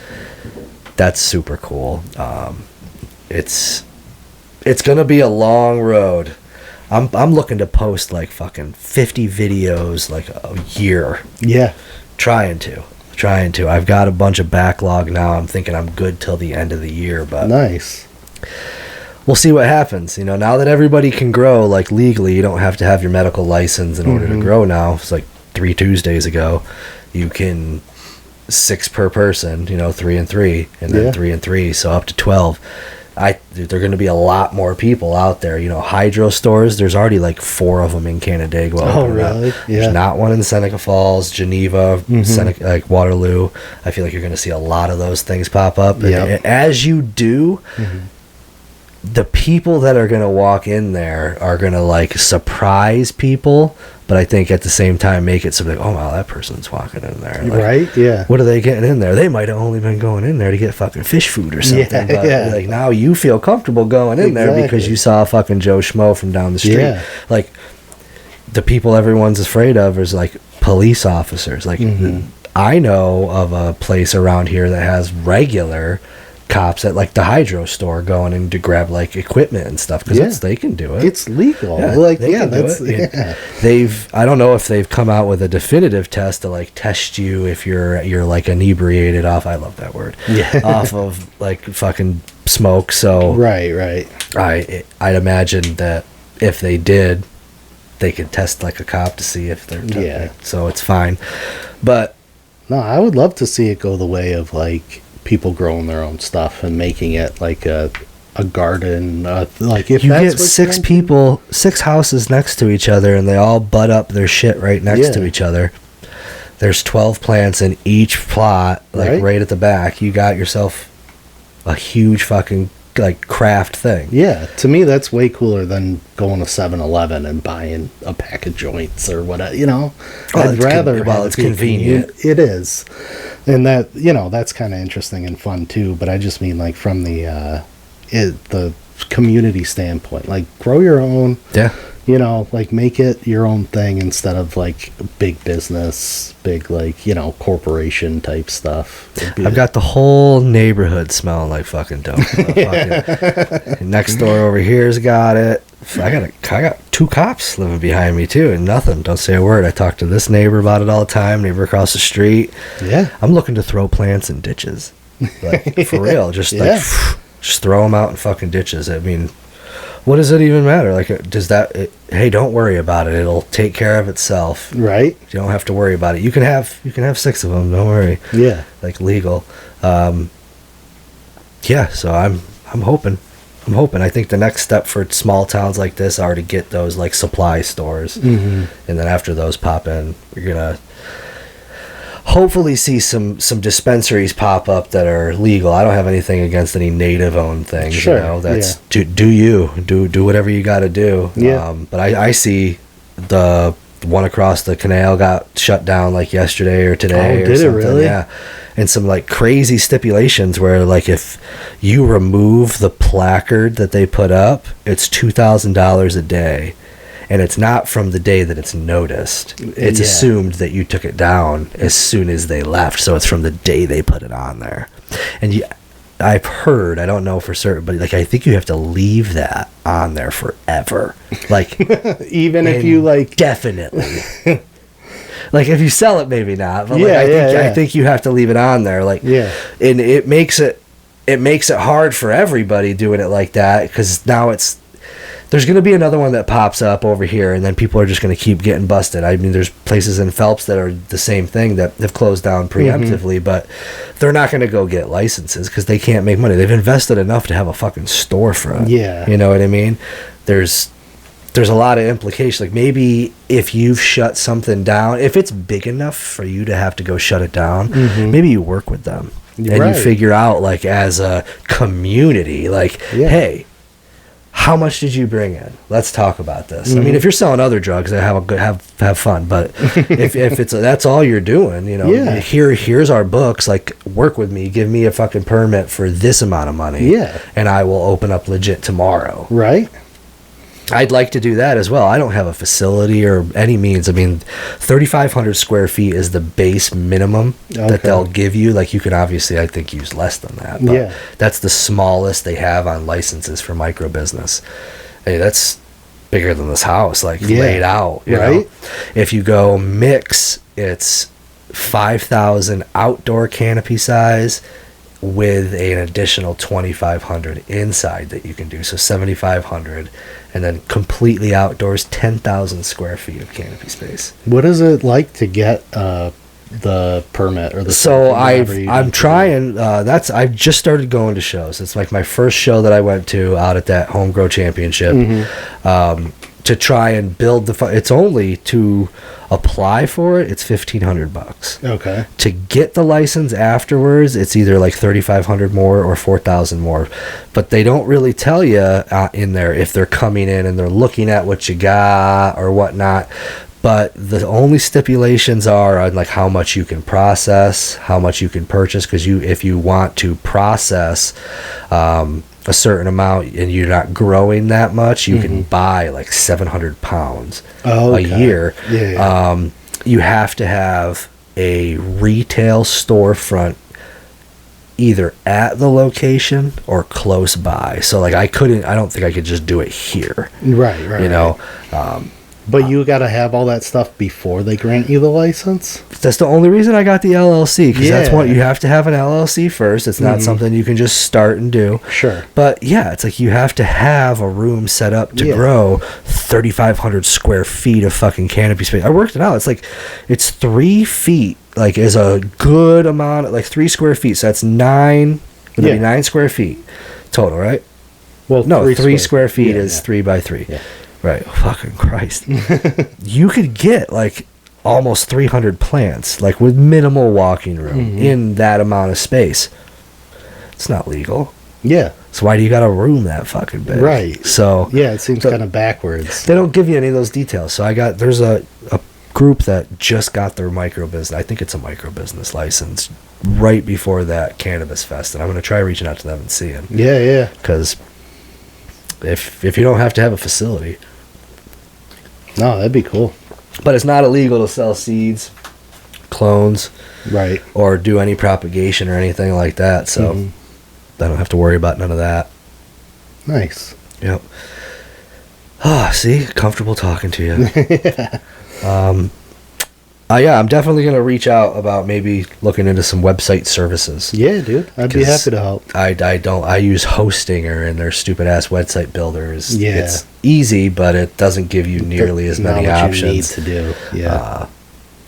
super cool. It's gonna be a long road. I'm looking to post like fucking 50 videos like a year. Yeah. Trying to. I've got a bunch of backlog now. I'm thinking I'm good till the end of the year, but nice. We'll see what happens. You know, now that everybody can grow like legally, you don't have to have your medical license in order to grow now. It's like 3 Tuesdays ago, you can 6 per person, 3 and 3, and then 3 and 3, so up to 12. There are going to be a lot more people out there. Hydro stores, there's already like 4 of them in Canandaigua. Oh, really? Yeah. There's not one in Seneca Falls, Geneva, Seneca, like Waterloo. I feel like you're going to see a lot of those things pop up. Yep. And as you do, the people that are going to walk in there are going to like surprise people, but I think at the same time make it so like, oh wow, that person's walking in there. Like, right? Yeah. What are they getting in there? They might have only been going in there to get fucking fish food or something. Yeah, but like now you feel comfortable going in there because you saw fucking Joe Schmo from down the street. Yeah. Like the people everyone's afraid of is like police officers. Like I know of a place around here that has regular cops at like the hydro store going in to grab like equipment and stuff because they can do it. It's legal. Yeah, like that's I don't know if they've come out with a definitive test to like test you if you're like inebriated off. I love that word. Yeah. Off of like fucking smoke. So right. I'd imagine that if they did, they could test like a cop to see if they're so it's fine. But no, I would love to see it go the way of like people growing their own stuff and making it like a garden. Like if you that's get 6 people, 6 houses next to each other, and they all butt up their shit right next to each other. There's 12 plants in each plot, like right at the back. You got yourself a huge fucking like craft thing. Yeah, to me that's way cooler than going to 7-Eleven and buying a pack of joints or whatever. I'd rather. It's convenient. It is, and that that's kind of interesting and fun too. But I just mean like from the community standpoint, like grow your own. Yeah. Like make it your own thing instead of like big business, big like, corporation type stuff. I've got the whole neighborhood smelling like fucking dope. Fucking, next door over here's got it. I got 2 cops living behind me too, and nothing. Don't say a word. I talk to this neighbor about it all the time. Neighbor across the street. Yeah. I'm looking to throw plants in ditches, like for real. Just like just throw them out in fucking ditches. I mean, what does it even matter? Like, hey, don't worry about it. It'll take care of itself. Right. You don't have to worry about it. You can have 6 of them. Don't worry. Yeah. Like legal. Yeah. So I'm hoping. I think the next step for small towns like this are to get those like supply stores, and then after those pop in, we're gonna hopefully see some dispensaries pop up that are legal. I don't have anything against any native owned things. Sure. That's do whatever you got to do. Yeah. But I see the one across the canal got shut down like yesterday or today. Oh, did it really? Yeah. And some like crazy stipulations where like if you remove the placard that they put up, it's $2,000 a day. And it's not from the day that it's noticed. It's assumed that you took it down as soon as they left. So it's from the day they put it on there. And I've heard, I don't know for certain, but like I think you have to leave that on there forever. Like even if you like definitely. Like if you sell it, maybe not. But Yeah, like, yeah. I think you have to leave it on there. Like, Yeah. and it makes it hard for everybody doing it like that, because now there's going to be another one that pops up over here, and then people are just going to keep getting busted. I mean, there's places in Phelps that are the same thing that have closed down preemptively, but they're not going to go get licenses because they can't make money. They've invested enough to have a fucking storefront. Yeah. You know what I mean? There's a lot of implications. Like maybe if you've shut something down, if it's big enough for you to have to go shut it down, maybe you work with them and you figure out, like, as a community, like, hey, how much did you bring in? Let's talk about this. I mean, if you're selling other drugs, have fun. But if it's that's all you're doing, you know, here's our books. Like, work with me. Give me a fucking permit for this amount of money. Yeah. And I will open up legit tomorrow. Right. I'd like to do that as well. I don't have a facility or any means. I mean, 3,500 square feet is the base minimum that they'll give you. Like, you can obviously, I think, use less than that. But that's the smallest they have on licenses for micro business. Hey, that's bigger than this house, like, laid out. You know? If you go mix, it's 5,000 outdoor canopy size with an additional 2,500 inside that you can do. So 7,500. And then completely outdoors, 10,000 square feet of canopy space. What is it like to get the permit or the? So I'm trying. I've just started going to shows. It's like my first show that I went to out at that Home Grow Championship. To try and build it's only to apply for it. It's $1,500. Okay. To get the license afterwards, it's either like 3,500 more or 4,000 more. But they don't really tell you in there if they're coming in and they're looking at what you got or whatnot. But the only stipulations are on, like, how much you can process, how much you can purchase. Because if you want to process a certain amount and you're not growing that much, you can buy like 700 pounds a year. You have to have a retail storefront either at the location or close by. So, like, I don't think I could just do it here. Right. You know, but you got to have all that stuff before they grant you the license. That's the only reason I got the LLC, because that's what you have to have an LLC first. It's not something you can just start and do. Sure. But yeah, it's like you have to have a room set up to grow 3,500 square feet of fucking canopy space. I worked it out. It's like, it's 3 feet, like, is a good amount, like 3 square feet. So that's 9 square feet total, right? Well, no, 3 square feet is 3 by 3. Yeah. Right. Fucking Christ. You could get like almost 300 plants, like, with minimal walking room in that amount of space. It's not legal. Yeah. So why do you got a room that fucking big? Right. So yeah, it seems kind of backwards. They don't give you any of those details. So there's a group that just got their micro business. I think it's a micro business license right before that Cannabis Fest, and I'm going to try reaching out to them and seeing. Yeah. Because if you don't have to have a facility. No, that'd be cool. But it's not illegal to sell seeds, clones, right, or do any propagation or anything like that. So I don't have to worry about none of that. Nice. Yep. See, comfortable talking to you. Yeah, I'm definitely gonna reach out about maybe looking into some website services. Yeah, dude, I'd be happy to help. I use Hostinger and their stupid ass website builders. Yeah, it's easy, but it doesn't give you nearly as many options you need to do. Yeah.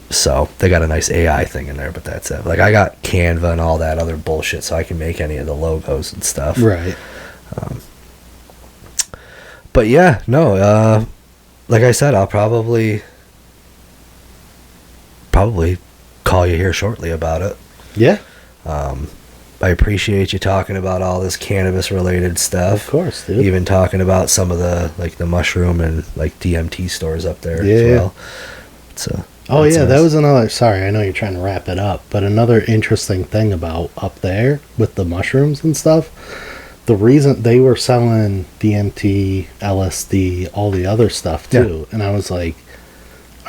So they got a nice AI thing in there, but that's it. Like, I got Canva and all that other bullshit, so I can make any of the logos and stuff. Right. But yeah, no. Like I said, I'll probably call you here shortly about it. Yeah. I appreciate you talking about all this cannabis related stuff. Of course, dude. Even talking about some of the, like, the mushroom and, like, DMT stores up there as well. That was another, sorry, I know you're trying to wrap it up, but another interesting thing about up there with the mushrooms and stuff, the reason they were selling DMT, LSD, all the other stuff too. And I was like,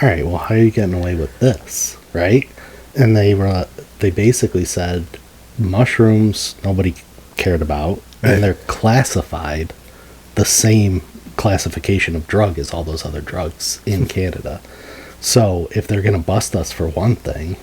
all right, well, how are you getting away with this, right? And they basically said mushrooms, nobody cared about, Right. and they're classified the same classification of drug as all those other drugs in Canada. So if they're going to bust us for one thing,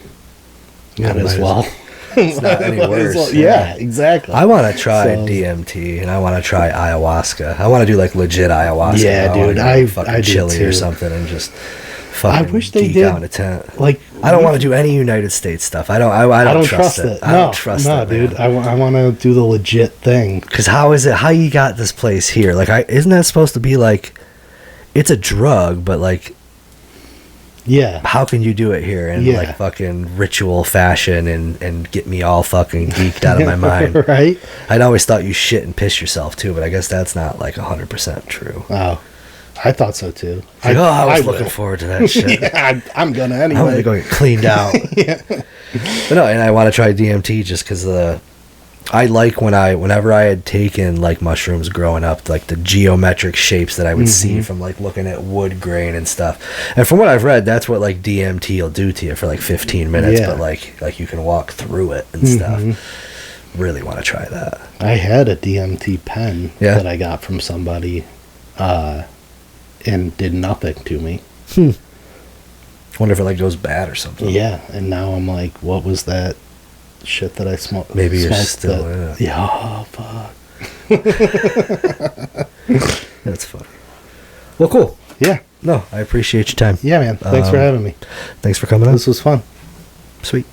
might as well. It's not any worse. Yeah, exactly. I want to try So- DMT, and I want to try ayahuasca. I want to do like legit ayahuasca. Yeah, I wanna dude, go I fucking do chili or too. something and just fucking wish they geek did, out in a tent. Like, I don't want to do any United States stuff. I don't trust it. I No, don't trust no, it, dude. I want to do the legit thing. Because how you got this place here? Like, isn't that supposed to be like, it's a drug, but like, Yeah. how can you do it here in Yeah. like fucking ritual fashion and get me all fucking geeked out of my mind? Right? I'd always thought you shit and piss yourself too, but I guess that's not like 100% true. Oh, I thought so too. Like, I was looking will. forward to that shit. Yeah, I'm gonna anyway. I'm gonna go get cleaned out. But no, and I want to try DMT just because I like whenever I had taken like mushrooms growing up, like the geometric shapes that I would see from like looking at wood grain and stuff. And from what I've read, that's what like DMT will do to you for like 15 minutes. Yeah. But like you can walk through it and stuff. Really want to try that. I had a DMT pen Yeah. that I got from somebody, and did nothing to me. Wonder if it like goes bad or something. Yeah, and now I'm like, what was that shit that I smoked? Maybe you're smoked still in it. Yeah, oh, fuck. That's funny. Well, cool. Yeah, No, I appreciate your time. yeah, man. Thanks for having me. Thanks for coming on. This was fun. Sweet.